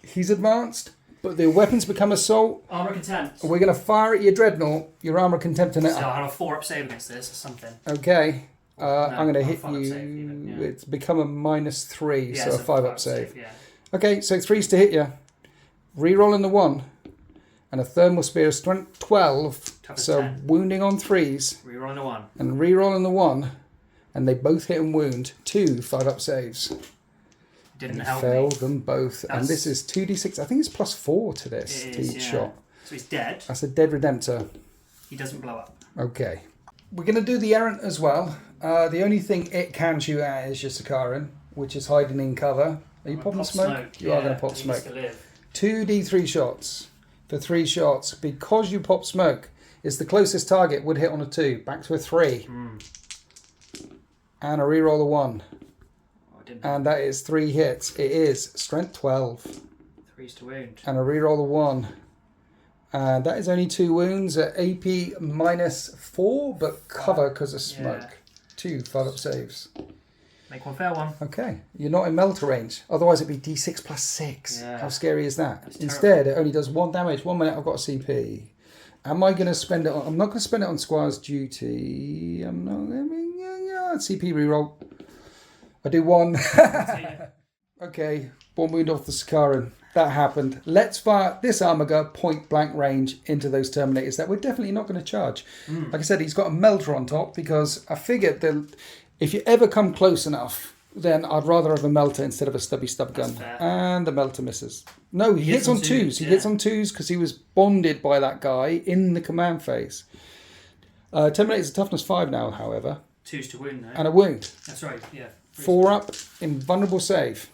He's advanced, but the weapons become assault. Armour Contempt. We're going to fire at your Dreadnought, your Armour Contempt in it. So I'll have a 4-up save against this or something. Okay. I'm going to hit you. It's become a -3, so a 5-up save. Okay, so 3s to hit you. Rerolling the 1. And a Thermal Spear, strength 12. So 10. Wounding on 3s. Rerolling the 1. And rerolling the 1. And they both hit and wound. 2 5-up saves. Didn't help failed them both. And this is 2d6. I think it's +4 to this, to each shot. So he's dead. That's a dead Redemptor. He doesn't blow up. Okay. We're going to do the Errant as well. The only thing it can shoot at is your Sakaran, which is hiding in cover. Are you popping smoke? You are going to pop smoke. 2d3 shots for 3 shots. Because you pop smoke, it's the closest target would hit on a 2. Back to a 3. And a reroll a 1. And that is 3 hits. It is strength 12. 3s to wound. And a reroll a 1. And that is only 2 wounds at AP -4, but cover because of smoke. 2 5-up saves. Make one fail one. Okay, you're not in melter range. Otherwise it'd be D6 +6. Yeah. How scary is that? That's Instead, it only does 1 damage. 1 minute, I've got a CP. Am I going to spend it on... I'm not going to spend it on Squire's Duty. I'm not... CP reroll. I do 1. Okay, 1 wound off the Sakaran. That happened. Let's fire this Armiger point blank range into those Terminators that we're definitely not going to charge. Like I said, he's got a melter on top because I figured that if you ever come close enough, then I'd rather have a melter instead of a stubby stub gun. And the melter misses. No, he hits on 2s. He hits on 2s because he was bonded by that guy in the command phase. Terminator's a toughness 5 now, however. 2s to wound, though. And a wound. That's right, yeah. 4-up, invulnerable save.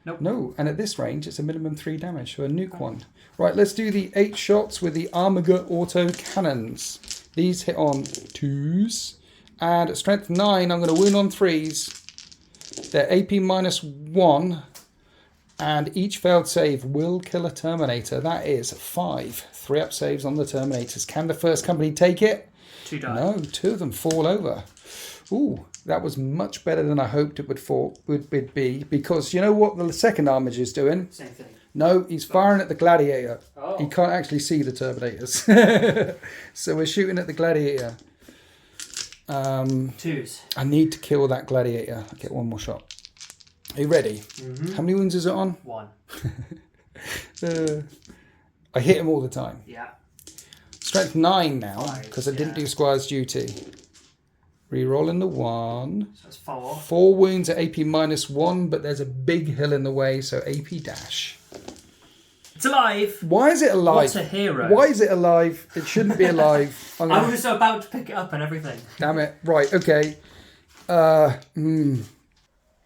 Nope. No, and at this range, it's a minimum 3 damage, so a nuke 1. Right, let's do the 8 shots with the Armiger auto cannons. These hit on 2s. And at strength 9, I'm going to wound on 3s. They're AP -1. And each failed save will kill a Terminator. That is 5 3-up saves on the Terminators. Can the first company take it? 2 die. No, 2 of them fall over. Ooh, that was much better than I hoped it would be. Because you know what the second Armiger is doing? Same thing. No, he's firing at the Gladiator. Oh. He can't actually see the Terminators. So we're shooting at the Gladiator. 2s. I need to kill that Gladiator. I'll get 1 more shot. Are you ready? How many wounds is it on? 1. I hit him all the time. Yeah. Strength 9 now, because I didn't do Squire's Duty. Rerolling the 1. So that's 4. 4 wounds at AP -1, but there's a big hill in the way, so AP dash. It's alive! Why is it alive? What a hero. Why is it alive? It shouldn't be alive. I was about to pick it up and everything. Damn it. Right, okay.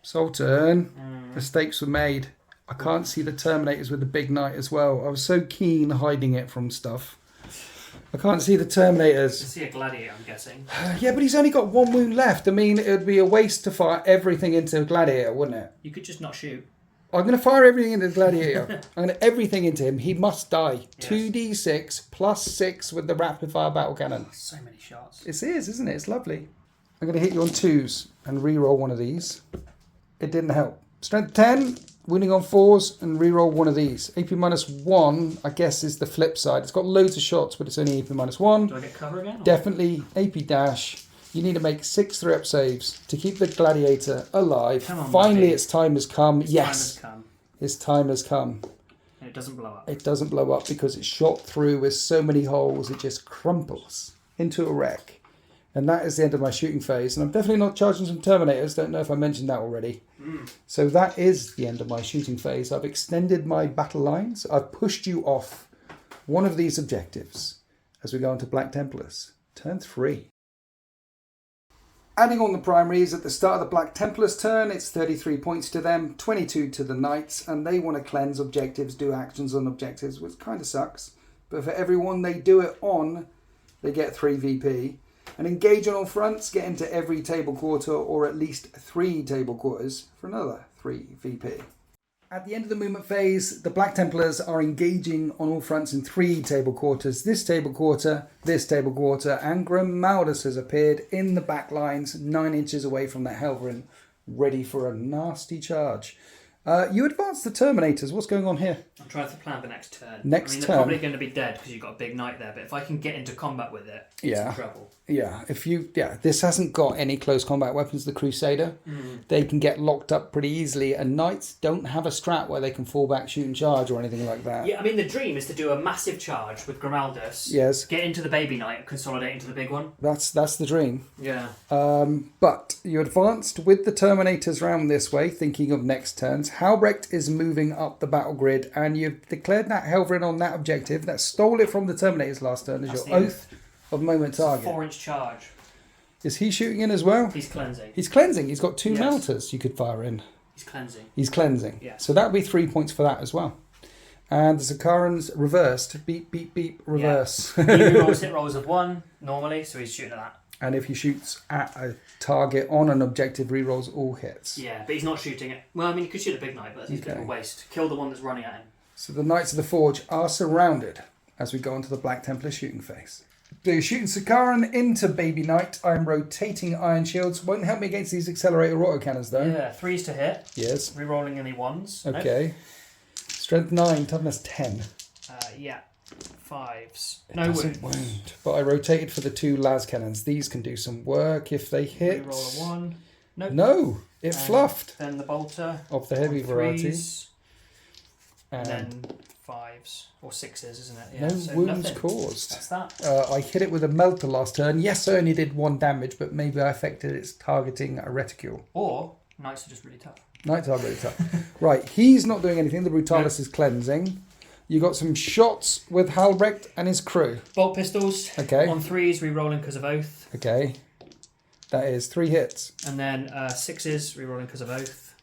Sultan. Mistakes were made. I can't see the Terminators with the big knight as well. I was so keen hiding it from stuff. I can't see the Terminators. You see a Gladiator, I'm guessing. Yeah, but he's only got 1 wound left. I mean, it would be a waste to fire everything into a Gladiator, wouldn't it? You could just not shoot. I'm going to fire everything into the Gladiator. I'm going to everything into him. He must die. Yes. 2d6 +6 with the rapid fire battle cannon. Oh, so many shots. It is, isn't it? It's lovely. I'm going to hit you on 2s and re-roll 1 of these. It didn't help. Strength 10, wounding on 4s and re-roll 1 of these. AP -1, I guess, is the flip side. It's got loads of shots, but it's only AP -1. Do I get cover again? Or? Definitely AP dash. You need to make 6 3-up saves to keep the Gladiator alive. Come on, finally, buddy. its time has come. Yes, Time has come. its time has come. And it doesn't blow up. It doesn't blow up because it's shot through with so many holes. It just crumples into a wreck. And that is the end of my shooting phase. And I'm definitely not charging some Terminators. Don't know if I mentioned that already. So that is the end of my shooting phase. I've extended my battle lines. I've pushed you off one of these objectives as we go into Black Templars. Turn 3. Adding on the primaries at the start of the Black Templars turn, it's 33 points to them, 22 to the Knights, and they want to cleanse objectives, do actions on objectives, which kind of sucks. But for everyone they do it on, they get 3 VP. And engage on all fronts, get into every table quarter or at least 3 table quarters for another 3 VP. At the end of the movement phase, the Black Templars are engaging on all fronts in 3 table quarters. This table quarter, and Grimaldus has appeared in the back lines 9 inches away from that Helverin, ready for a nasty charge. You advance the Terminators. What's going on here? I'm trying to plan the next turn. Next they're turn. probably going to be dead because you've got a big knight there. But if I can get into combat with it, it's in trouble. Yeah, this hasn't got any close combat weapons, the Crusader. They can get locked up pretty easily, and Knights don't have a strat where they can fall back, shoot and charge or anything like that. Yeah, I mean, the dream is to do a massive charge with Grimaldus. Yes. Get into the baby knight and consolidate into the big one. That's the dream. Yeah. But you advanced with the Terminators round this way, thinking of next turns. Halbrecht is moving up the battle grid, and you've declared that Helverin on that objective that stole it from the Terminators last turn as your oath of moment target. 4-inch charge. Is he shooting in as well? He's cleansing. He's cleansing. He's got 2 melters you could fire in. He's cleansing. Yeah. So that would be 3 points for that as well. And the Zakaran's reversed. Beep, beep, beep, reverse. Yeah. He rolls hit rolls of 1 normally, so he's shooting at that. And if he shoots at a target on an objective, rerolls all hits. Yeah, but he's not shooting it. Well, I mean, he could shoot a big knight, but he's a bit of a waste. Kill the one that's running at him. So the Knights of the Forge are surrounded as we go into the Black Templar shooting phase. So you're shooting Sakaran into Baby Knight. I'm rotating Iron Shields. Won't help me against these accelerator autocannons though. Yeah, 3s to hit. Yes. Rerolling any 1s. Okay. Nope. Strength 9, toughness 10. Yeah. 5s. It no doesn't wound. But I rotated for the 2 las cannons. These can do some work if they hit. Reroll a 1. Nope. No, it fluffed. Then the bolter. Of the heavy variety. And then 5s or 6s, isn't it? Yeah, no so wounds nothing. caused. That's that. I hit it with a melter last turn. Yes, I only did 1 damage, but maybe I affected its targeting a reticule. Or knights are just really tough. Knights are really tough. Right, he's not doing anything. The Brutalis is cleansing. You got some shots with Halbrecht and his crew. Bolt pistols. Okay. On 3s, rerolling because of oath. Okay. That is 3 hits. And then 6s, rerolling because of oath.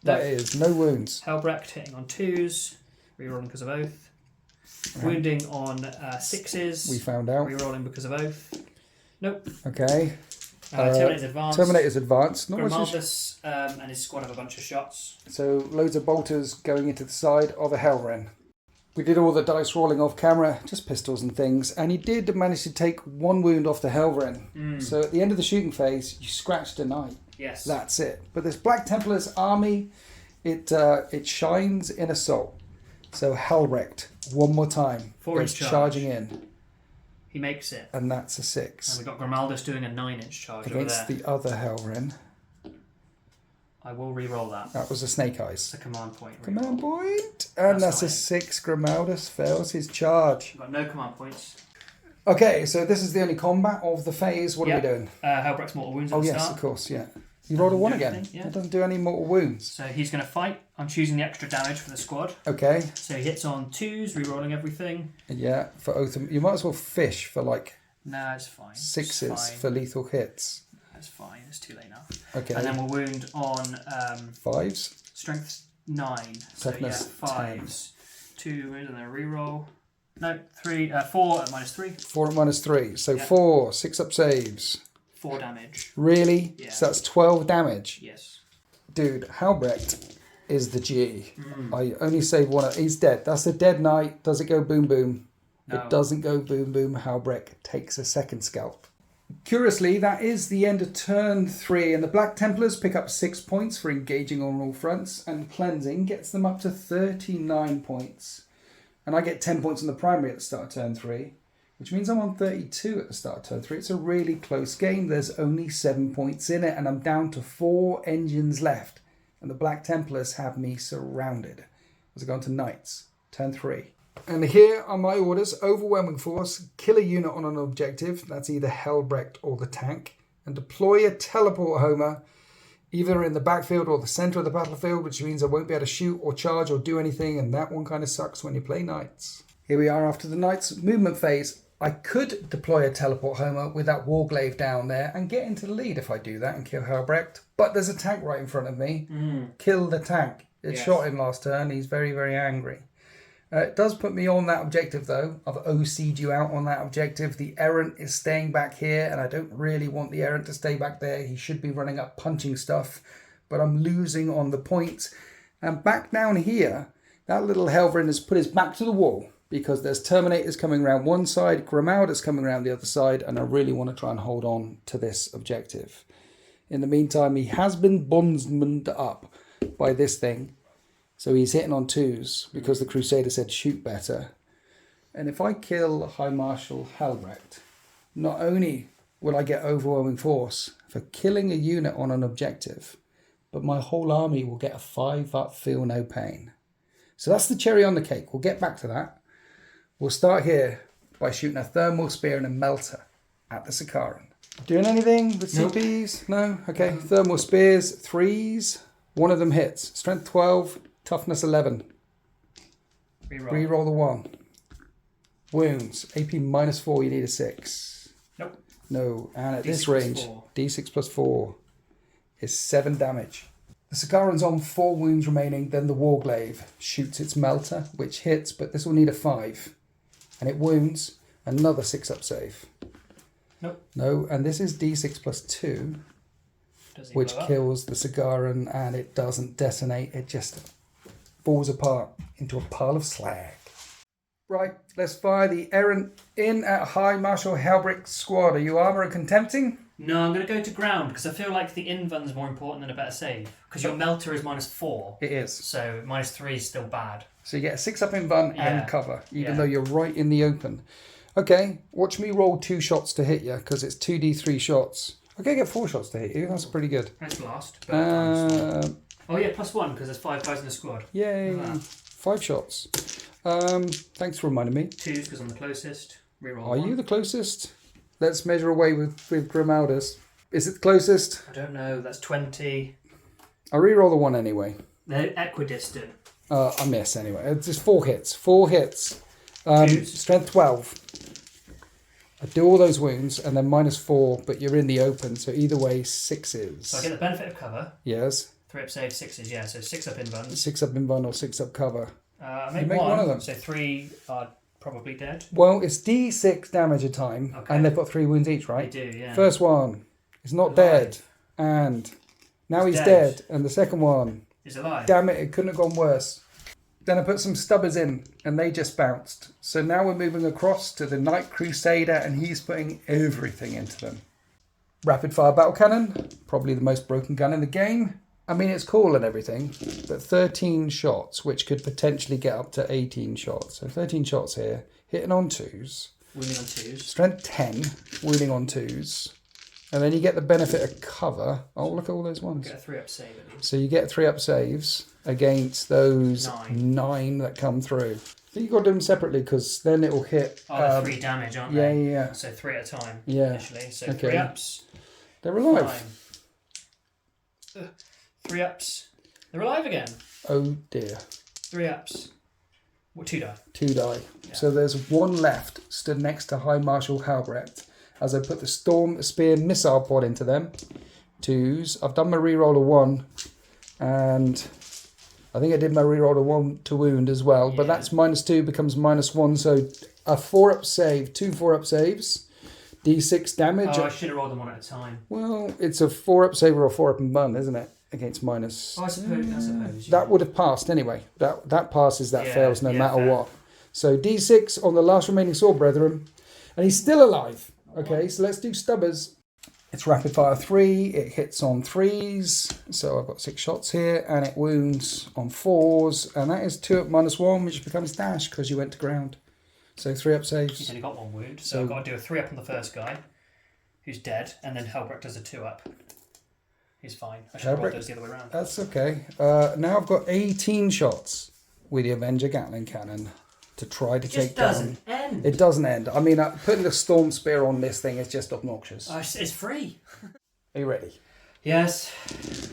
That is no wounds. Halbrecht hitting on 2s, rerolling because of oath. Wounding on 6s. We found out. Rerolling because of oath. Nope. Okay. Terminator's advanced. Terminator's advanced. Not much. Grimaldus and his squad have a bunch of shots. So loads of bolters going into the side of a Helverin. We did all the dice rolling off camera, just pistols and things, and he did manage to take 1 wound off the Helverin. So at the end of the shooting phase, you scratched a knight. Yes. That's it. But this Black Templars army, it shines in assault. So Halbrecht, one more time. 4-inch goes charging in. He makes it. And that's a 6. And we've got Grimaldus doing a 9-inch charge against over there. the other Helverin. I will re-roll that. That was a snake eyes. It's a command point. Command point. And that's a 6. Grimaldus fails his charge. We've got no command points. Okay, so this is the only combat of the phase. What are we doing? Halbrecht's mortal wounds at the start. Of course, yeah. You rolled a 1 again. Yeah. It doesn't do any mortal wounds. So he's going to fight. I'm choosing the extra damage for the squad. Okay. So he hits on 2s, re-rolling everything. Yeah, for Otham. You might as well fish for like... Nah, it's fine. 6s for lethal hits. That's fine. It's too late now. Okay. And then we'll wound on... 5s? Strength 9. Toughness so yeah, 5s. 2 wounds and then re-roll. No, 4 at minus 3. 4 at minus 3. So 4, 6 up saves. 4 damage. Really? Yeah. So that's 12 damage? Yes. Dude, Halbrecht is the G. I only save 1. He's dead. That's a dead knight. Does it go boom boom? No. It doesn't go boom boom. Halbrecht takes a 2nd scalp. Curiously, that is the end of turn 3, and the Black Templars pick up 6 points for engaging on all fronts, and cleansing gets them up to 39 points. And I get 10 points on the primary at the start of turn 3, which means I'm on 32 at the start of turn 3. It's a really close game. There's only 7 points in it, and I'm down to 4 engines left. And the Black Templars have me surrounded. As I go on to Knights, turn 3. And here are my orders. Overwhelming force, kill a unit on an objective, that's either Helbrecht or the tank, and deploy a teleport homer either in the backfield or the centre of the battlefield, which means I won't be able to shoot or charge or do anything, and that one kind of sucks when you play Knights. Here we are after the Knights movement phase. I could deploy a teleport homer with that Warglaive down there and get into the lead if I do that and kill Helbrecht, but there's a tank right in front of me. Kill the tank. It shot him last turn. He's very, very angry. It does put me on that objective though. I've OC'd you out on that objective. The Errant is staying back here and I don't really want the Errant to stay back there. He should be running up punching stuff, but I'm losing on the points. And back down here, that little Helverin has put his back to the wall because there's Terminators coming around one side, Grimauda's coming around the other side, and I really want to try and hold on to this objective. In the meantime, he has been bondsmaned up by this thing. So he's hitting on 2s because the Crusader said shoot better. And if I kill High Marshal Helbrecht, not only will I get overwhelming force for killing a unit on an objective, but my whole army will get a 5-up feel no pain. So that's the cherry on the cake. We'll get back to that. We'll start here by shooting a Thermal Spear and a Melter at the Sakaran. Doing anything with CPs? No? Okay. Thermal Spears, 3s. One of them hits. Strength 12. Toughness 11. Reroll the 1. Wounds. AP -4, you need a 6. Nope. No. And at D6 this range, D6 plus 4 is 7 damage. The Sakaran's on 4 wounds remaining, then the Warglaive shoots its Melter, which hits, but this will need a 5. And it wounds. Another 6-up save. Nope. No, and this is D6 plus 2, which kills the Sakaran, and it doesn't detonate, it just falls apart into a pile of slag. Right, let's fire the Errant in at High Marshal Helbrecht's squad. Are you armour and contempting? No, I'm going to go to ground because I feel like the invuln's more important than a better save. Because your Melter is -4. It is. So -3 is still bad. So you get a 6-up invuln and cover, even though you're right in the open. Okay, watch me roll 2 shots to hit you because it's 2d3 shots. Okay, get 4 shots to hit you. That's pretty good. That's last. But oh yeah, +1 because there's 5 guys in the squad. Yay! 5 shots. Thanks for reminding me. 2s because I'm the closest. Reroll. Are you the closest? Let's measure away with Grimauda's. Is it the closest? I don't know. That's 20. I reroll the 1 anyway. They're equidistant. I miss anyway. It's just 4 hits. 4 hits. Strength 12. I do all those wounds and then -4, but you're in the open, so either way, 6s. So I get the benefit of cover. Yes. 3-up save, 6s, yeah. So 6-up invuln. 6-up invuln or 6-up cover. I make one of them. So 3 are probably dead. Well, it's D6 damage a time, and they've got 3 wounds each, right? They do, yeah. First one is not dead, and now he's dead. And the second one is alive. Damn it, it couldn't have gone worse. Then I put some stubbers in, and they just bounced. So now we're moving across to the Knight Crusader, and he's putting everything into them. Rapid fire battle cannon, probably the most broken gun in the game. I mean, it's cool and everything, but 13 shots, which could potentially get up to 18 shots. So 13 shots here, hitting on 2s. Wounding on 2s. Strength 10, wounding on 2s. And then you get the benefit of cover. Oh, look at all those ones. Get a 3-up save at least. So you get 3-up saves against those 9 that come through. But you've got to do them separately because then it will hit... Oh, they're 3 damage, aren't they? Yeah. So 3 at a time initially. So okay. 3-ups. They're alive. 3-ups. They're alive again. Oh dear. 3-ups. Well, 2 die. 2 die. Yeah. So there's 1 left stood next to High Marshal Helbrecht. As I put the Storm Spear missile pod into them. 2s. I've done my reroll of 1. And I think I did my reroll of 1 to wound as well. Yeah. But that's -2 becomes -1. So a 4-up save. 2 4-up saves. D6 damage. Oh, I should have rolled them 1 at a time. Well, it's a 4-up save or a 4-up and bun, isn't it? Against minus... Oh, I suppose. That would have passed anyway. That passes, that fails no matter what. So D6 on the last remaining sword brethren. And he's still alive. Okay, so let's do stubbers. It's rapid fire 3. It hits on 3s. So I've got 6 shots here. And it wounds on 4s. And that is 2 up -1, which becomes dash because you went to ground. So 3-up saves. He's only got 1 wound. So I've got to do a 3-up on the first guy, who's dead. And then Helbrecht does a 2-up. He's fine. I should have rolled those the other way around. That's okay. Now I've got 18 shots with the Avenger Gatling Cannon to try to It take just doesn't down. end. It doesn't end. I mean, putting the Storm Spear on this thing is just obnoxious. It's free. Are you ready? Yes.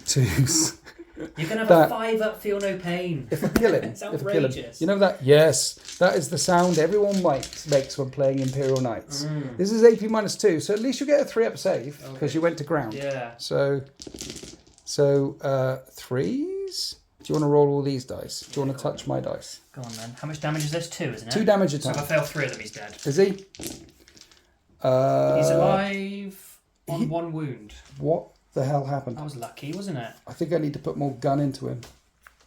Twos. You can have a 5 up, feel no pain. If I kill him, It's if I kill him, outrageous. you know that? Yes, that is the sound everyone makes when playing Imperial Knights. This is AP -2, so at least you get a 3-up save because you went to ground. Yeah. So threes. Do you want to roll all these dice? Do you want to touch my dice? Go on then. How much damage is this? 2, isn't it? 2 damage a So time. if I fail 3 of them, he's dead. Is he? He's alive on 1 wound. What the hell happened? That was lucky, wasn't it? I think I need to put more gun into him.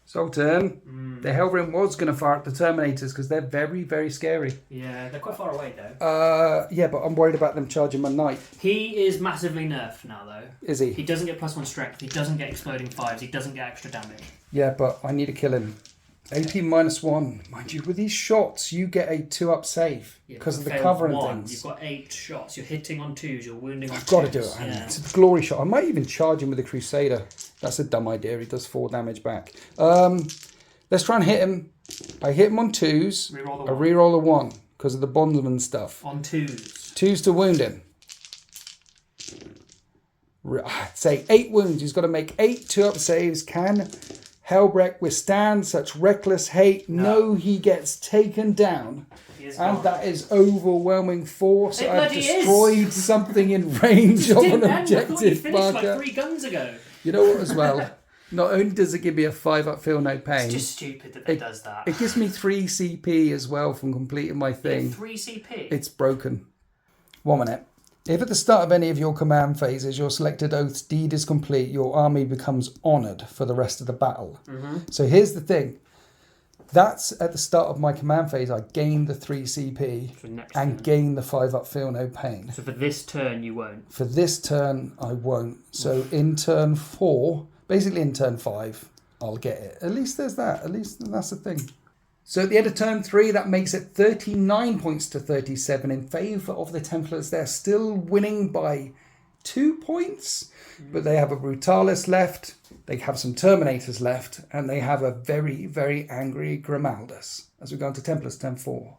Sultan, the Helverin was going to fire at the Terminators because they're very, very scary. Yeah, they're quite far away though. Yeah, but I'm worried about them charging my knight. He is massively nerfed now though. Is he? He doesn't get +1 strength, he doesn't get exploding 5s, he doesn't get extra damage. Yeah, but I need to kill him. AP -1. Mind you, with these shots, you get a 2-up save because of the cover and things. You've got 8 shots, you're hitting on 2s, you're wounding on 2s. I've got to do it. Yeah. It's a glory shot. I might even charge him with a Crusader. That's a dumb idea. He does 4 damage back. Let's try and hit him. I hit him on 2s. Reroll I reroll a 1 because of the bondsman stuff. On 2s. 2s to wound him. Say 8 wounds. He's got to make 8 2-up saves. Can Helbrecht withstand such reckless hate? No, he gets taken down. And that is overwhelming force. It I've bloody destroyed something in range of an objective you finished marker. like 3 guns ago. You know what as well? Not only does it give me a 5-up feel no pain. It's just stupid that it does that. It gives me 3 CP as well from completing my thing. 3 CP? It's broken. 1 minute. If at the start of any of your command phases your selected oath's deed is complete, your army becomes honoured for the rest of the battle. So here's the thing. That's at the start of my command phase. I gain the 3 CP and gain the 5-up feel no pain. So for this turn you won't? For this turn I won't. So in turn 4, basically in turn 5, I'll get it. At least there's that. At least that's the thing. So at the end of turn 3, that makes it 39 points to 37 in favour of the Templars. They're still winning by 2 points, but they have a Brutalis left, they have some Terminators left, and they have a very, very angry Grimaldus as we go into Templars turn 4.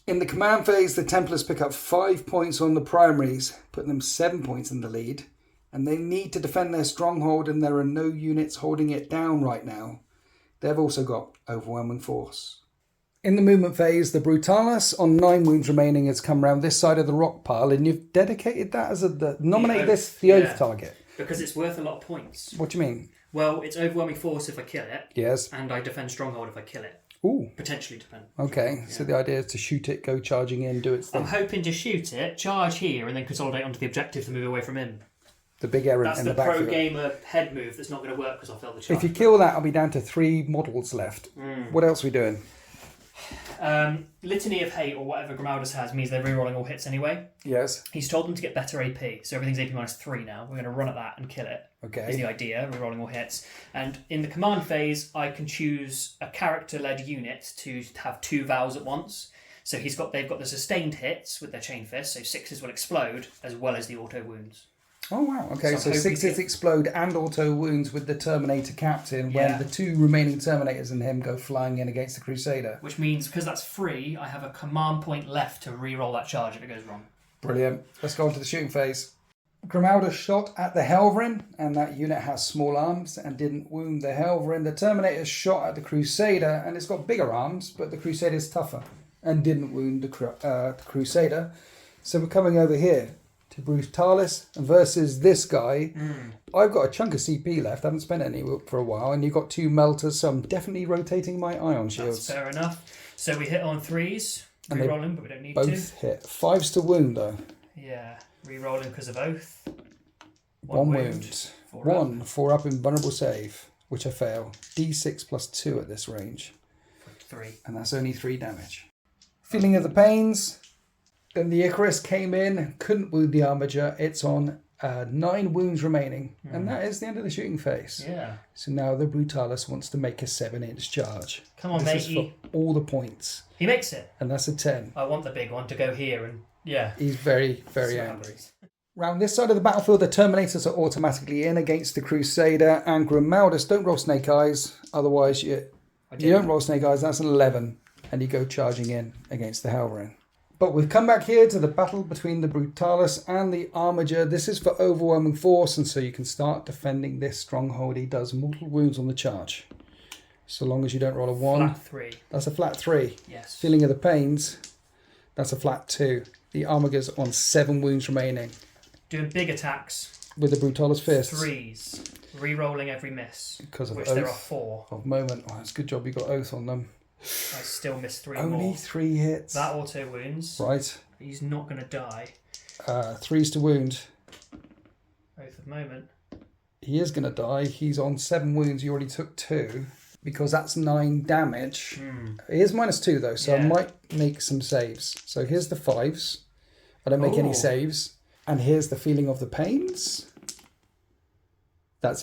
In the command phase, the Templars pick up 5 points on the primaries, putting them 7 points in the lead, and they need to defend their stronghold, and there are no units holding it down right now. They've also got overwhelming force. In the movement phase, the Brutalis on 9 wounds remaining has come round this side of the rock pile, and you've dedicated that as nominated this the oath target. Because it's worth a lot of points. What do you mean? Well, it's overwhelming force if I kill it. Yes. And I defend stronghold if I kill it. Ooh. Potentially defend. Okay, so the idea is to shoot it, go charging in, do its thing. I'm hoping to shoot it, charge here, and then consolidate onto the objective to move away from him. The big errant That's in the the backfield. pro-gamer head move that's not going to work because I'll fail the charge. If you kill that, I'll be down to 3 models left. What else are we doing? Litany of Hate, or whatever Grimaldus has, means they're rerolling all hits anyway. Yes. He's told them to get better AP, so everything's AP -3 now. We're going to run at that and kill it. Okay. Is the idea, rerolling all hits. And in the command phase, I can choose a character-led unit to have 2 vows at once. So they've got the sustained hits with their chain fist, so 6s will explode, as well as the auto wounds. Oh, wow. Okay, so 6s explode and auto wounds with the Terminator captain when the 2 remaining Terminators and him go flying in against the Crusader. Which means, because that's free, I have a command point left to re-roll that charge if it goes wrong. Brilliant. Let's go on to the shooting phase. Grimaldus shot at the Helverin, and that unit has small arms and didn't wound the Helverin. The Terminator shot at the Crusader, and it's got bigger arms, but the Crusader's tougher and didn't wound the Crusader. So we're coming over here to Brutalis versus this guy. I've got a chunk of CP left. I haven't spent any for a while, and you've got 2 melters, so I'm definitely rotating my ion shields. That's fair enough. So we hit on 3s, re-rolling, but we don't need both to. Hit. 5s to wound, though. Yeah, re-rolling because of Oath. 1 wound. 4 up in vulnerable save, which I fail. D6 plus 2 at this range. 3. And that's only 3 damage. Feeling of the pains. Then the Icarus came in, couldn't wound the Armiger. It's on 9 wounds remaining. And that is the end of the shooting phase. Yeah. So now the Brutalis wants to make a 7-inch charge. Come on, this matey. Is for all the points. He makes it. And that's a 10. I want the big one to go here and, yeah. He's very, very angry. Round this side of the battlefield, the Terminators are automatically in against the Crusader and Grimaldus. Don't roll snake eyes, otherwise you You don't roll snake eyes, that's an 11. And you go charging in against the Helverin. But we've come back here to the battle between the Brutalis and the Armiger. This is for overwhelming force, and so you can start defending this stronghold. He does mortal wounds on the charge. So long as you don't roll a 1. Flat 3. That's a flat 3. Yes. Feeling of the pains. That's a flat 2. The Armiger's on 7 wounds remaining. Doing big attacks. With the Brutalis fists. 3s. Re-rolling every miss. Because of which oath there are 4. of moment. Oh, it's a good job you got oath on them. I still missed 3 Only more. 3 hits. That auto wounds. Right. He's not going to die. 3s to wound. Oath of moment. He is going to die. He's on 7 wounds. You already took 2. Because that's 9 damage. It is -2 though, so I might make some saves. So here's the 5s. I don't make any saves. And here's the feeling of the pains. That's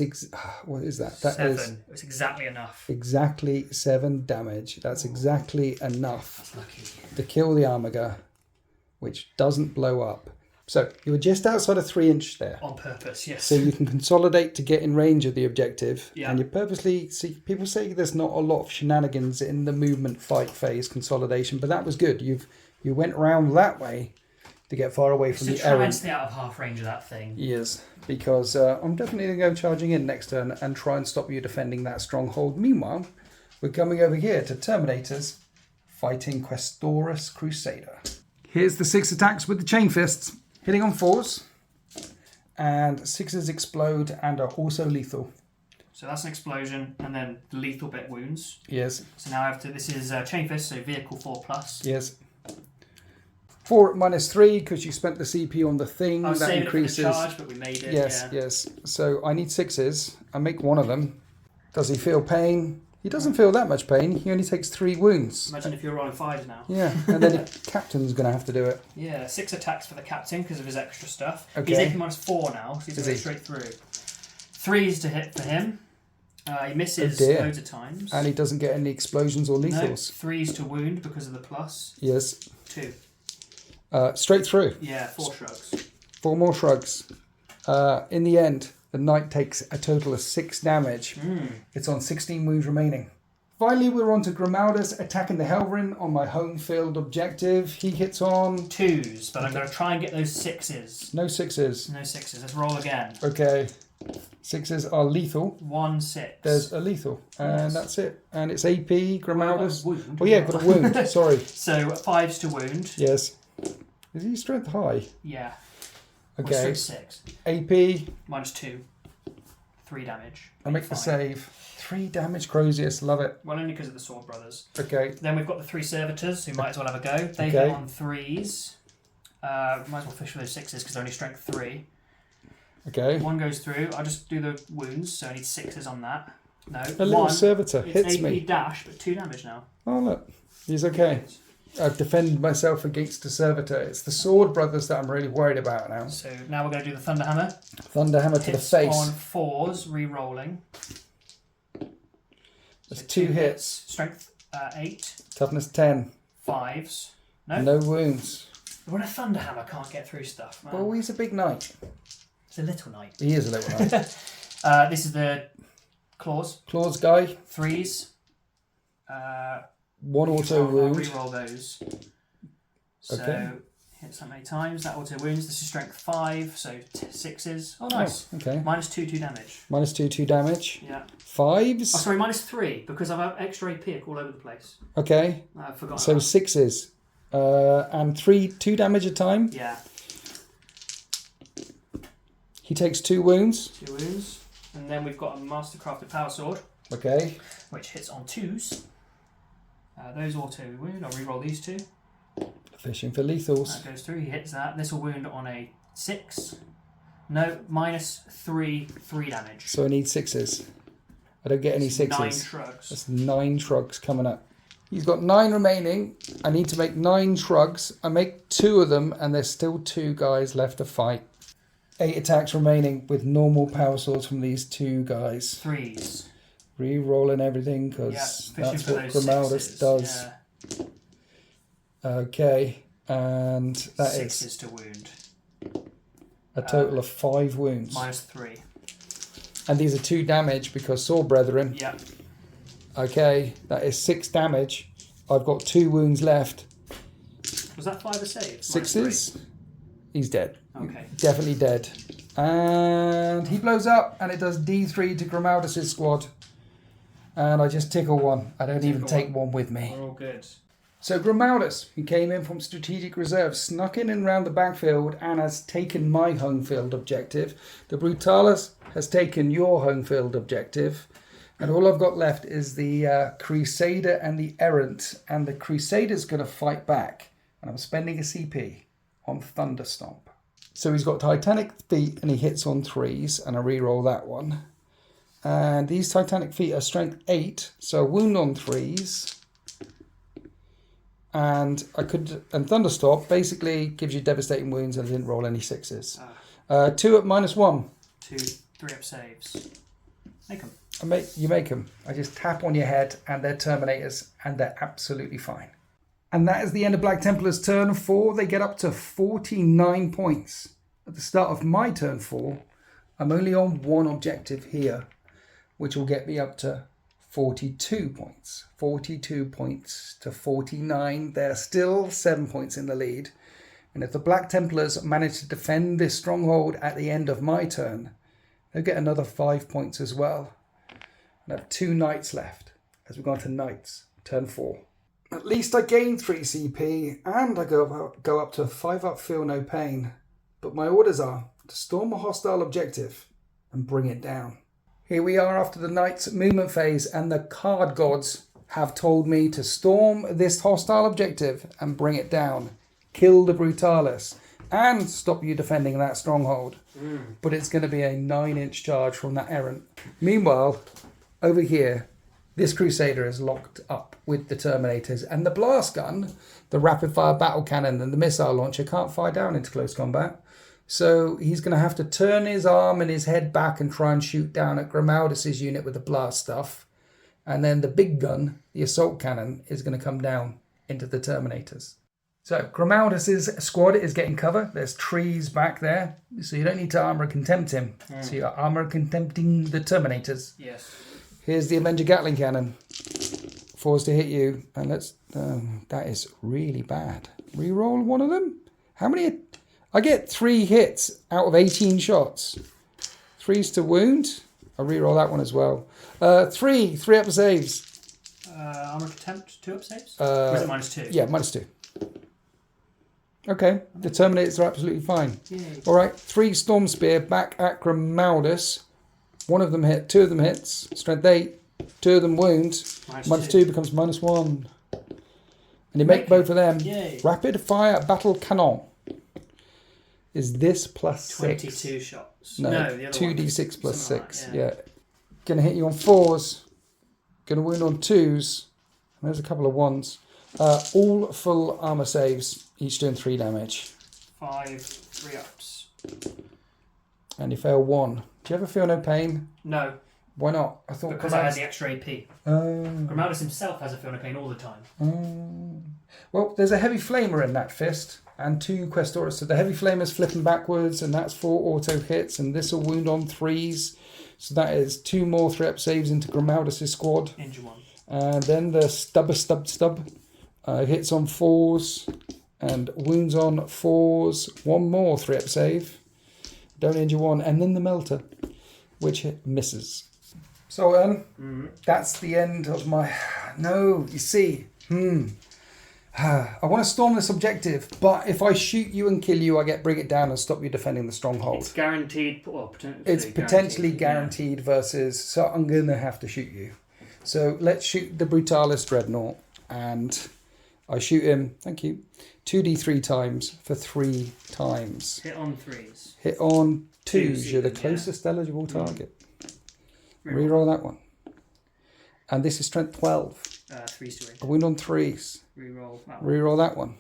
what is that? That 7. is It's exactly enough. exactly 7 damage. That's exactly enough That's lucky. to kill the Armiger, which doesn't blow up. So you were just outside of 3 inch there. On purpose, yes. So you can consolidate to get in range of the objective. Yeah. And you purposely see people say there's not a lot of shenanigans in the movement fight phase consolidation, but that was good. You went around that way to get far away from to the try and errand. stay out of half range of that thing. Yes, because I'm definitely going to go charging in next turn and try and stop you defending that stronghold. Meanwhile, we're coming over here to Terminators fighting Questorus Crusader. Here's the 6 attacks with the chain fists, hitting on 4s, and 6s explode and are also lethal. So that's an explosion, and then the lethal bit wounds. Yes, So now I have to. This is chain fist, so vehicle 4+. yes. 4 at -3 because you spent the CP on the thing. I was that saving increases. it for the charge, but we made it. Yes, yeah. yes. So I need 6s. I make 1 of them. Does he feel pain? He doesn't feel that much pain. He only takes 3 wounds. Imagine if you're rolling 5s now. Yeah, and then the captain's going to have to do it. Yeah, 6 attacks for the captain because of his extra stuff. Okay. He's AP -4 now, so he's Is going he? straight through. 3s to hit for him. He misses Oh dear. loads of times. And he doesn't get any explosions or No, lethals. 3s to wound because of the plus. Yes. 2. Straight through. Yeah, 4 shrugs. 4 more shrugs. In the end, the knight takes a total of 6 damage. It's on 16 wounds remaining. Finally, we're on to Grimaldus attacking the Helverin on my home field objective. He hits on 2s, but I'm going to try and get those 6s. no 6s. No 6s. Let's roll again. Okay. 6s are lethal. 1 6. There's a lethal. And Yes. that's it. And it's AP, Grimaldus. Wound. Oh yeah, got a wound. Sorry. So 5s to wound. Yes. Is he strength high? Yeah. Or Okay. 6. AP. -2. 3 damage. I make the Fine. save. 3 damage, Crozius. Love it. Well, only because of the Sword Brothers. Okay. Then we've got the 3 servitors who might as well have a go. They Okay. hit on 3s. Might as well fish for those 6s because they're only strength 3. Okay. 1 goes through. I'll just do the wounds, so I need 6s on that. No. A little 1. servitor It's hits AP me. dash, but 2 damage now. Oh look. He's okay. I've defended myself against a servitor. It's the Sword Brothers that I'm really worried about now. So now we're going to do the Thunderhammer. Thunderhammer to the Hits face. on 4s, re-rolling. That's So 2 hits. Strength 8. Toughness 10. 5s. No. No wounds. When a Thunderhammer can't get through stuff, man. Oh, he's a big knight. It's a little knight. He is a little knight. This is the claws. Claws guy. 3s. 1 auto I'll wound. re-roll those. So Okay. hits that many times. That auto wounds. This is strength 5, so 6s. Oh, nice. Oh, okay. -2 damage. -2 damage. Yeah. 5s. Oh, sorry, -3 because I've had extra AP all over the place. Okay. I forgot. So that. 6s. And 2 damage a time. Yeah. He takes 2 wounds. 2 wounds. And then we've got a Mastercrafted Power Sword, Okay. which hits on 2s. Those auto wound. I'll re-roll these 2. Fishing for lethals. That goes through. He hits that. This will wound on a 6. No, -3 damage. So I need 6s. I don't get any It's 6s. 9 shrugs. That's 9 shrugs coming up. He's got 9 remaining. I need to make 9 shrugs. I make 2 of them, and there's still 2 guys left to fight. 8 attacks remaining with normal power swords from these 2 guys. 3s. Re-rolling everything Yeah, because fishing that's for what those Grimaldus 6s. does. Yeah. Okay, and that 6s is to wound. a total of 5 wounds. -3. And these are 2 damage because Sword Brethren. Yeah. Okay, that is 6 damage. I've got 2 wounds left. Was that 5 a save? Sixes. He's dead. Okay. Definitely dead. And he blows up, and it does D3 to Grimaldus' squad. And I just tickle 1. I don't even take 1 with me. We're all good. So Grimaldus, who came in from strategic reserve, snuck in and round the backfield and has taken my home field objective. The Brutalis has taken your home field objective. And all I've got left is the Crusader and the Errant. And the Crusader's going to fight back. And I'm spending a CP on Thunderstomp. So he's got Titanic feet and he hits on 3s. And I reroll that one. And these Titanic feet are strength 8. So wound on 3s. And Thunderstomp basically gives you devastating wounds, and I didn't roll any 6s. 2 at -1. 2 3-up saves. Make them. You make them. I just tap on your head, and they're Terminators, and they're absolutely fine. And that is the end of Black Templars turn 4. They get up to 49 points. At the start of my turn 4, I'm only on 1 objective here, which will get me up to 42 points. 42 points to 49. They're still 7 points in the lead. And if the Black Templars manage to defend this stronghold at the end of my turn, they'll get another 5 points as well. And I have 2 knights left as we go on to knights, turn 4. At least I gain 3 CP and I go up to 5 up, feel no pain. But my orders are to storm a hostile objective and bring it down. Here we are after the Knight's movement phase, and the card gods have told me to storm this hostile objective and bring it down. Kill the Brutalis and stop you defending that stronghold. But it's going to be a 9-inch charge from that Errant. Meanwhile, over here, this Crusader is locked up with the Terminators, and the blast gun, the rapid fire battle cannon and the missile launcher can't fire down into close combat. So he's going to have to turn his arm and his head back and try and shoot down at Grimaldus' unit with the blast stuff. And then the big gun, the assault cannon, is going to come down into the Terminators. So Grimaldus' squad is getting cover. There's trees back there. So you don't need to armor contempt him. So you're armor contempting the Terminators. Yes. Here's the Avenger Gatling cannon. 4s to hit you. And let's... that is really bad. Reroll one of them? How many... I get 3 hits out of 18 shots. 3s to wound. I'll reroll that one as well. 3 up saves. Armor contempt, 2 up saves? Or is it -2? Yeah, -2. Okay, the Terminators are absolutely fine. Yay. All right, 3 Storm Spear back at Grimaldus. 1 of them hit, 2 of them hits. Strength 8, 2 of them wound. -2 becomes -1. And you make both of them. Yay. Rapid fire battle cannon. Is this +6? 22 shots. No, the other 2d6 one. plus Something 6. like that, Yeah. Gonna hit you on 4s. Gonna wound on 2s. And there's a couple of 1s. All full armor saves, each doing 3 damage. 5 3-ups. And you fail 1. Do you ever feel no pain? No, Why not? I thought because I had the extra AP. Grimaldus himself has a feel no pain all the time. Well, there's a heavy flamer in that fist and 2 Questoris. So the heavy flamer's flipping backwards, and that's 4 auto hits, and this will wound on 3s. So that is 2 more 3-up saves into Grimaldus' squad. Injure 1. And then the stub hits on 4s and wounds on 4s. 1 more 3-up save. Don't injure 1. And then the melter, which misses. So that's the end of my... No, you see. I want to storm this objective, but if I shoot you and kill you, I get bring it down and stop you defending the stronghold. It's guaranteed, or potentially It's potentially guaranteed versus... So I'm going to have to shoot you. So let's shoot the Brutalis Dreadnought, and I shoot him, thank you, 2d3 times for 3 times. Hit on 3s. Hit on 2s, you're the even, closest eligible target. Reroll that one. And this is strength 12. 3s to 8. I wound on 3s. Reroll that one. Reroll that one.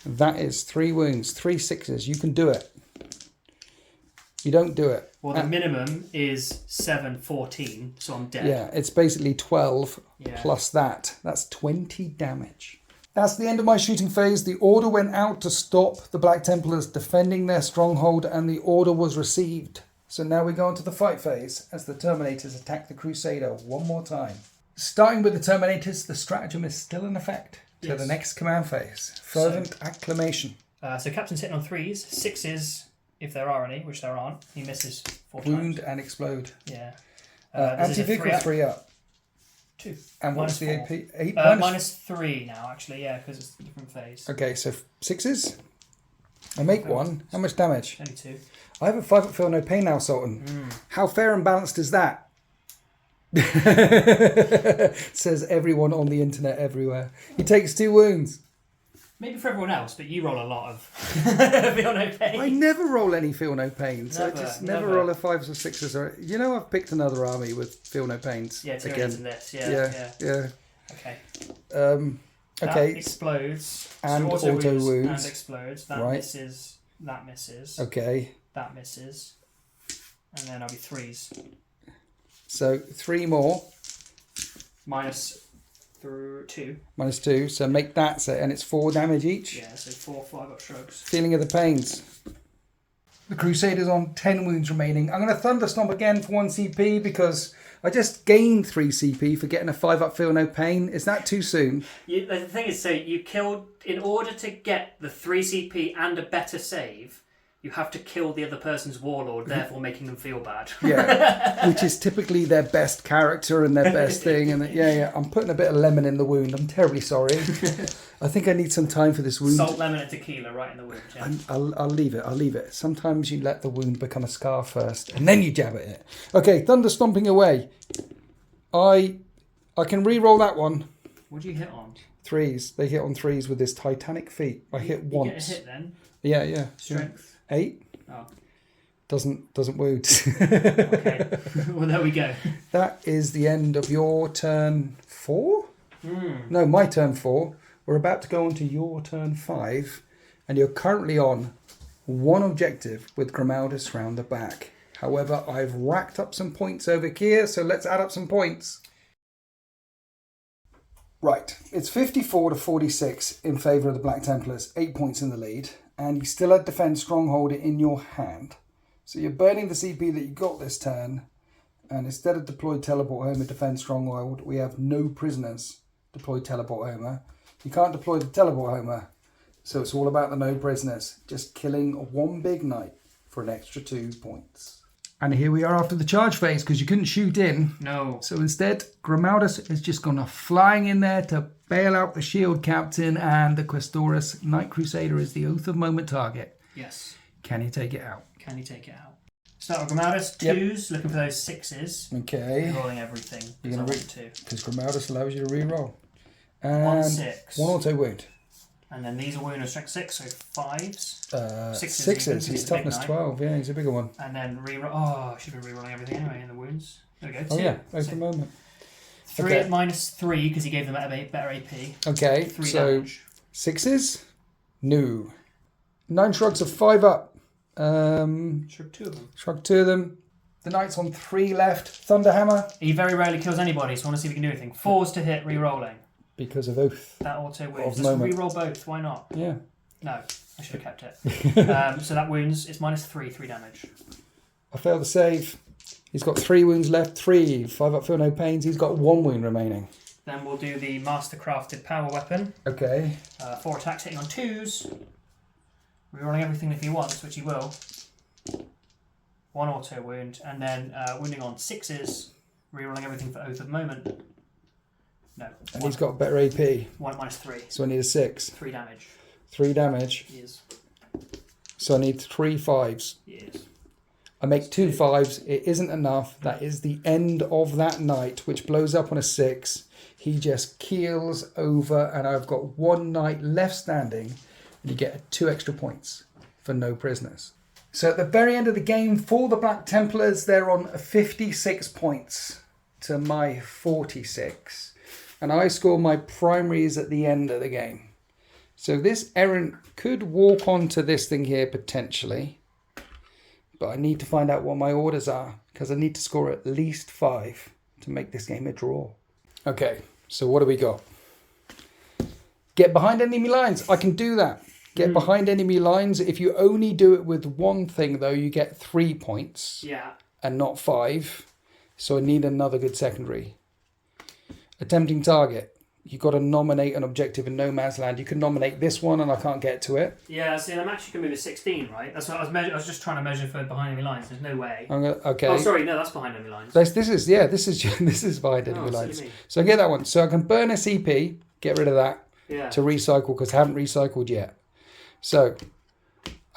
That is 3 wounds, 3 6s. You can do it. You don't do it. Well, the minimum is 7, 14, so I'm dead. Yeah, it's basically 12 plus that. That's 20 damage. That's the end of my shooting phase. The order went out to stop the Black Templars defending their stronghold, and the order was received. So now we go on to the fight phase as the Terminators attack the Crusader one more time. Starting with the Terminators, the stratagem is still in effect to the next command phase. Fervent acclamation. So Captain's hitting on 3s, 6s, if there are any, which there aren't. He misses 4 times. Wound and explode. Yeah. Anti-vehicle 3 up. 2. And what's the -4. AP? 8 -3 now, actually, yeah, because it's a different phase. Okay, so 6s. I make 1. How much damage? Only 2. I have a 5-up feel no pain now, Sultan. How fair and balanced is that? Says everyone on the internet everywhere. He takes 2 wounds. Maybe for everyone else, but you roll a lot of feel no pain. I never roll any feel no pains. I Never, just never never. roll a 5s or 6s. Or you know, I've picked another army with feel no pains. Yeah, Tyranids again. in this. Yeah. Okay. That Okay. explodes. And so auto wounds. wounds. And explodes. That Right. misses. That misses. Okay. That misses. And then I'll be 3s. So 3 more. Minus 2. Minus 2. So make that set, and it's 4 damage each. Yeah, so 4 5-up shrugs. Feeling of the pains. The Crusaders on 10 wounds remaining. I'm going to Thunderstomp again for 1 CP because I just gained 3 CP for getting a 5-up feel no pain. Is that too soon? The thing is, so you killed, in order to get the 3 CP and a better save, you have to kill the other person's warlord, therefore making them feel bad. Yeah, which is typically their best character and their best thing. And I'm putting a bit of lemon in the wound. I'm terribly sorry. I think I need some time for this wound. Salt, lemon, and tequila right in the wound. Yeah. I'll leave it. I'll leave it. Sometimes you let the wound become a scar first, and then you jab at it. Okay, thunder stomping away. I can re-roll that one. What do you hit on? 3s. They hit on 3s with this Titanic feat. I hit you once. Get a hit then. Yeah. Strength. 8. Oh. Doesn't wound. Okay. Well, there we go. That is the end of your turn 4? No, my turn 4. We're about to go on to your turn 5, and you're currently on 1 objective with Grimaldus round the back. However, I've racked up some points over here, so let's add up some points. Right, it's 54 to 46 in favour of the Black Templars, 8 points in the lead, and you still had Defend Stronghold in your hand. So you're burning the CP that you got this turn, and instead of deployed Teleport Home and Defend Stronghold, we have no prisoners deployed Teleport Homer. You can't deploy the Teleport Homer, so it's all about the no prisoners, just killing 1 big knight for an extra 2 points. And here we are after the charge phase, because you couldn't shoot in. No. So instead, Grimaldus has just gone flying in there to bail out the shield captain, and the Questorus Knight Crusader is the Oath of Moment target. Yes. Can he take it out? Can you take it out? Start with Grimaldus, 2s, looking for those 6s. Okay. Rolling everything. You're going to because Grimaldus allows you to re-roll. And 1 6. 1 auto wound. And then these are wound of strength 6, so 5s. 6s. He's toughness 12. Yeah, he's a bigger one. And then re-roll. Oh, I should be re-rolling everything anyway in the wounds. There we go. 2. Oh yeah, Oath of Moment. 3 at -3 because he gave them better AP. Okay, 3 so damage. 6s? No. 9 shrugs of 5 up. Shrug 2 of them. Shrug 2 of them. The knight's on 3 left. Thunderhammer. He very rarely kills anybody, so I want to see if we can do anything. 4s to hit, re-rolling. Because of Oath. That auto wins. Of Let's moment. re-roll both. Why not? Yeah. No, I should have kept it. So that wounds. It's -3, 3 damage. I failed the save. He's got 3 wounds left. 3. 5 up, feel no pains. He's got 1 wound remaining. Then we'll do the mastercrafted power weapon. Okay. 4 attacks hitting on 2s. Rerolling everything if he wants, which he will. 1 auto wound, and then wounding on 6s. Rerolling everything for Oath of Moment. No. And he's got better AP. 1 -3. So I need a 6. 3 damage. 3 damage. He is. So I need 3 5s. He is. I make 2 5s. It isn't enough. That is the end of that knight, which blows up on a 6. He just keels over, and I've got 1 knight left standing, and you get 2 extra points for no prisoners. So at the very end of the game, for the Black Templars, they're on 56 points to my 46. And I score my primaries at the end of the game. So this errant could walk onto this thing here potentially. But I need to find out what my orders are, because I need to score at least 5 to make this game a draw. Okay, so what do we got? Get behind enemy lines. I can do that. Get behind enemy lines. If you only do it with one thing, though, you get 3 points. Yeah. And not 5. So I need another good secondary. Attempting target. You've got to nominate an objective in no man's land. You can nominate this one and I can't get to it. Yeah, see, I'm actually going to move to 16, right? That's what I was just trying to measure for behind enemy lines. There's no way. Okay. Oh, sorry, no, that's behind enemy lines. This is this is behind enemy lines. So I get that one. So I can burn a CP, get rid of that to recycle because I haven't recycled yet. So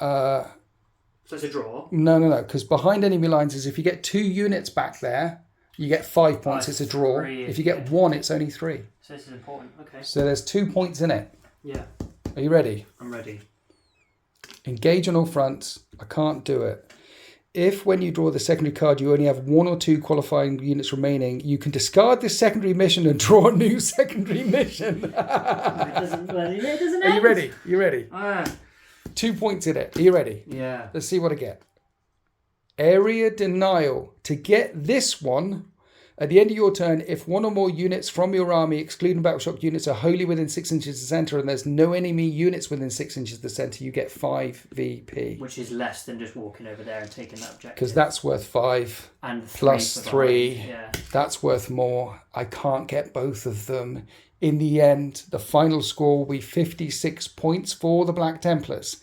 it's a draw? No, because behind enemy lines is if you get 2 units back there, you get 5 points. It's a draw. If you get 1, it's only 3. So this is important. Okay. So there's 2 points in it. Yeah. Are you ready? I'm ready. Engage on all fronts. I can't do it. If when you draw the secondary card you only have 1 or 2 qualifying units remaining, you can discard this secondary mission and draw a new secondary mission. It doesn't Are you ready? You ready? 2 points in it. Are you ready? Yeah. Let's see what I get. Area denial. To get this one, at the end of your turn, if 1 or more units from your army, excluding battleshock units, are wholly within 6 inches of the centre and there's no enemy units within 6 inches of the centre, you get 5 VP. Which is less than just walking over there and taking that objective. Because that's worth 5. And plus 3. Yeah. That's worth more. I can't get both of them. In the end, the final score will be 56 points for the Black Templars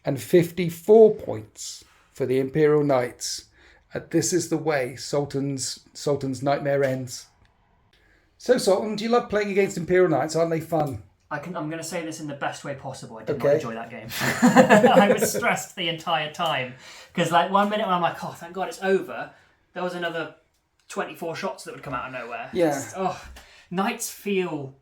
and 54 points for the Imperial Knights. This is the way Sultan's nightmare ends. So, Sultan, do you love playing against Imperial Knights? Aren't they fun? I'm going to say this in the best way possible. I did not enjoy that game. I was stressed the entire time. Because 1 minute when I'm like, oh, thank God it's over, there was another 24 shots that would come out of nowhere. Yeah. Knights feel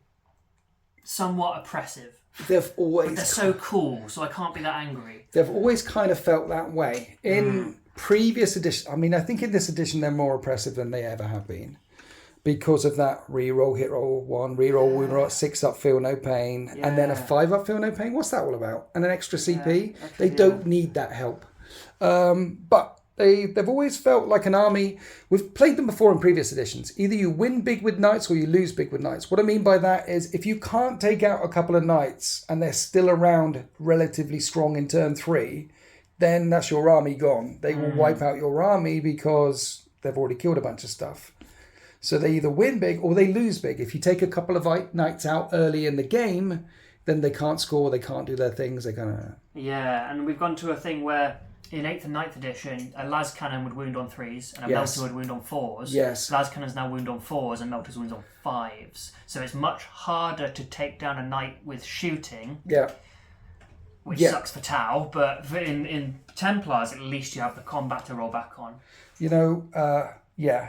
somewhat oppressive. They've always... But they're so cool, so I can't be that angry. They've always kind of felt that way. In previous editions, I mean, I think in this edition they're more oppressive than they ever have been. Because of that reroll, hit roll 1, reroll, wound roll, 6 up, feel no pain, and then a 5 up, feel no pain. What's that all about? And an extra CP? They don't need that help. But they've always felt like an army. We've played them before in previous editions. Either you win big with knights or you lose big with knights. What I mean by that is if you can't take out a couple of knights and they're still around relatively strong in turn 3, then that's your army gone. They will wipe out your army because they've already killed a bunch of stuff. So they either win big or they lose big. If you take a couple of knights out early in the game, then they can't score, they can't do their things. They're gonna... Yeah, and we've gone to a thing where in 8th and 9th edition, a las cannon would wound on 3s and a melter would wound on 4s. Yes. Las cannons now wound on 4s and melters wound on 5s. So it's much harder to take down a knight with shooting. Yeah. Which sucks for Tau, but in Templars, at least you have the combat to roll back on. You know,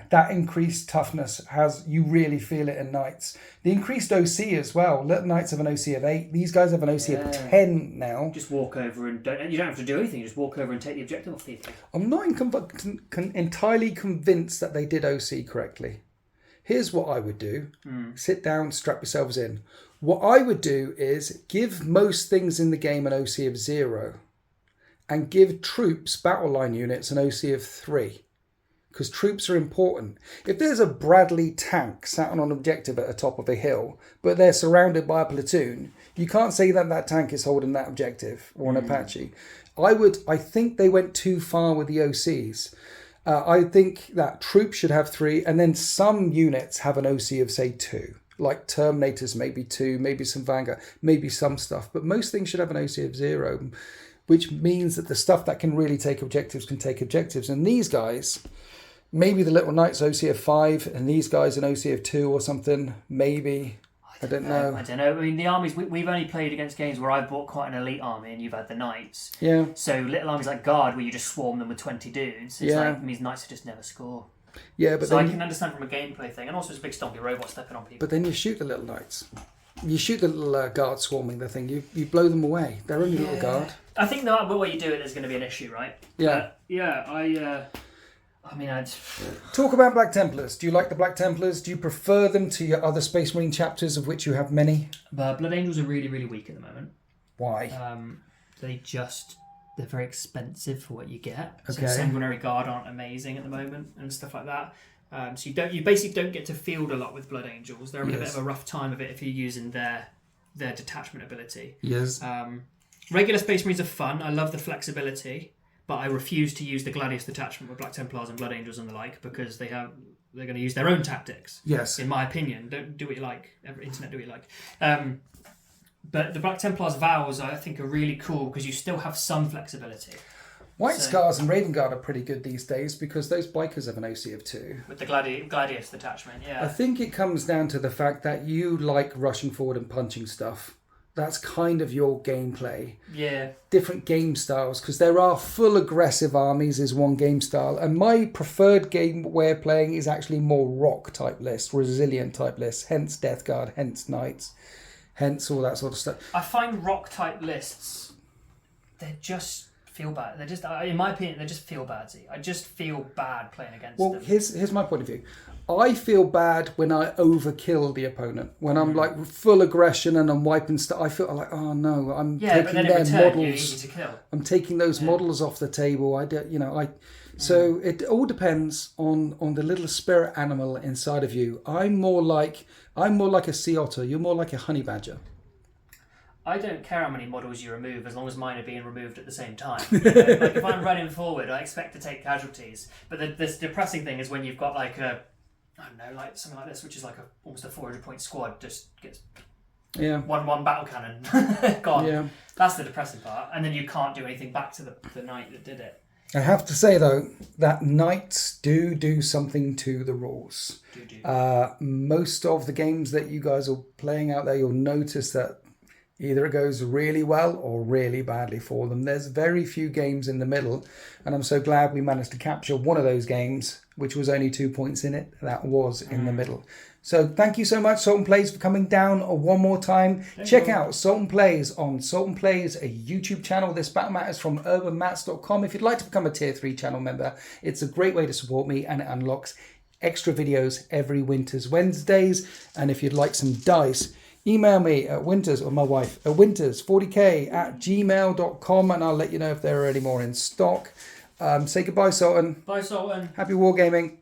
that increased toughness you really feel it in Knights. The increased OC as well. Knights have an OC of 8. These guys have an OC of 10 now. Just walk over and you don't have to do anything. You just walk over and take the objective off the enemy. I'm not entirely convinced that they did OC correctly. Here's what I would do. Sit down, strap yourselves in. What I would do is give most things in the game an OC of 0 and give troops, battle line units, an OC of 3. Because troops are important. If there's a Bradley tank sat on an objective at the top of a hill, but they're surrounded by a platoon, you can't say that that tank is holding that objective, or an Apache. I think they went too far with the OCs. I think that troops should have 3, and then some units have an OC of, say, 2. Like Terminators, maybe 2, maybe some Vanguard, maybe some stuff. But most things should have an OC of 0, which means that the stuff that can really take objectives can take objectives. And these guys... Maybe the Little Knights OC of 5 and these guys an OC of 2 or something. Maybe. I don't know. I don't know. I mean, the armies, we've only played against games where I've bought quite an elite army and you've had the Knights. Yeah. So little armies like Guard where you just swarm them with 20 dudes. It's like, it means Knights would just never score. Yeah, but so I can understand from a gameplay thing. And also it's a big stompy robot stepping on people. But then you shoot the Little Knights. You shoot the little Guard swarming the thing. You blow them away. They're only little Guard. I think that the way you do it is going to be an issue, right? Yeah. Talk about Black Templars. Do you like the Black Templars? Do you prefer them to your other Space Marine chapters, of which you have many? Blood Angels are really, really weak at the moment. Why? They're very expensive for what you get. Okay. So Sanguinary Guard aren't amazing at the moment and stuff like that. So you basically don't get to field a lot with Blood Angels. They're having a bit of a rough time of it if you're using their detachment ability. Yes. Regular Space Marines are fun. I love the flexibility, but I refuse to use the Gladius detachment with Black Templars and Blood Angels and the like because they're going to use their own tactics. Yes. In my opinion, don't do what you like. Internet, do what you like. But the Black Templars vows, I think, are really cool because you still have some flexibility. White Scars and Raven Guard are pretty good these days because those bikers have an OC of 2. With the Gladius detachment, yeah. I think it comes down to the fact that you like rushing forward and punching stuff. That's kind of your gameplay. Yeah. Different game styles, because there are full aggressive armies is one game style. And my preferred game we're playing is actually more rock type lists, resilient type lists, hence Death Guard, hence Knights, hence all that sort of stuff. I find rock type lists, they just feel bad. They're just, in my opinion, they just feel badsy. I just feel bad playing against them. Well, here's my point of view. I feel bad when I overkill the opponent. When I'm like full aggression and I'm wiping stuff, I feel like, oh no, I'm taking their models. You're easy to kill. I'm taking those models off the table. So it all depends on the little spirit animal inside of you. I'm more like a sea otter. You're more like a honey badger. I don't care how many models you remove as long as mine are being removed at the same time. You know? Like if I'm running forward, I expect to take casualties. But this depressing thing is when you've got like a, I don't know, like something like this, which is like almost a 400-point squad, just gets one battle cannon gone. Yeah. That's the depressing part. And then you can't do anything back to the knight that did it. I have to say though that knights do something to the rules. Most of the games that you guys are playing out there, you'll notice that either it goes really well or really badly for them. There's very few games in the middle, and I'm so glad we managed to capture one of those games, which was only 2 points in it. That was in the middle. So thank you so much, Salt and Plays, for coming down one more time. Check out Salt and Plays on Salt and Plays, a YouTube channel. This battle mat is from urbanmats.com. If you'd like to become a Tier 3 channel member, it's a great way to support me, and it unlocks extra videos every Winters Wednesdays. And if you'd like some dice, email me at Winters, or my wife, at winters40k@gmail.com, and I'll let you know if there are any more in stock. Say goodbye, Sultan. Bye, Sultan. Happy wargaming.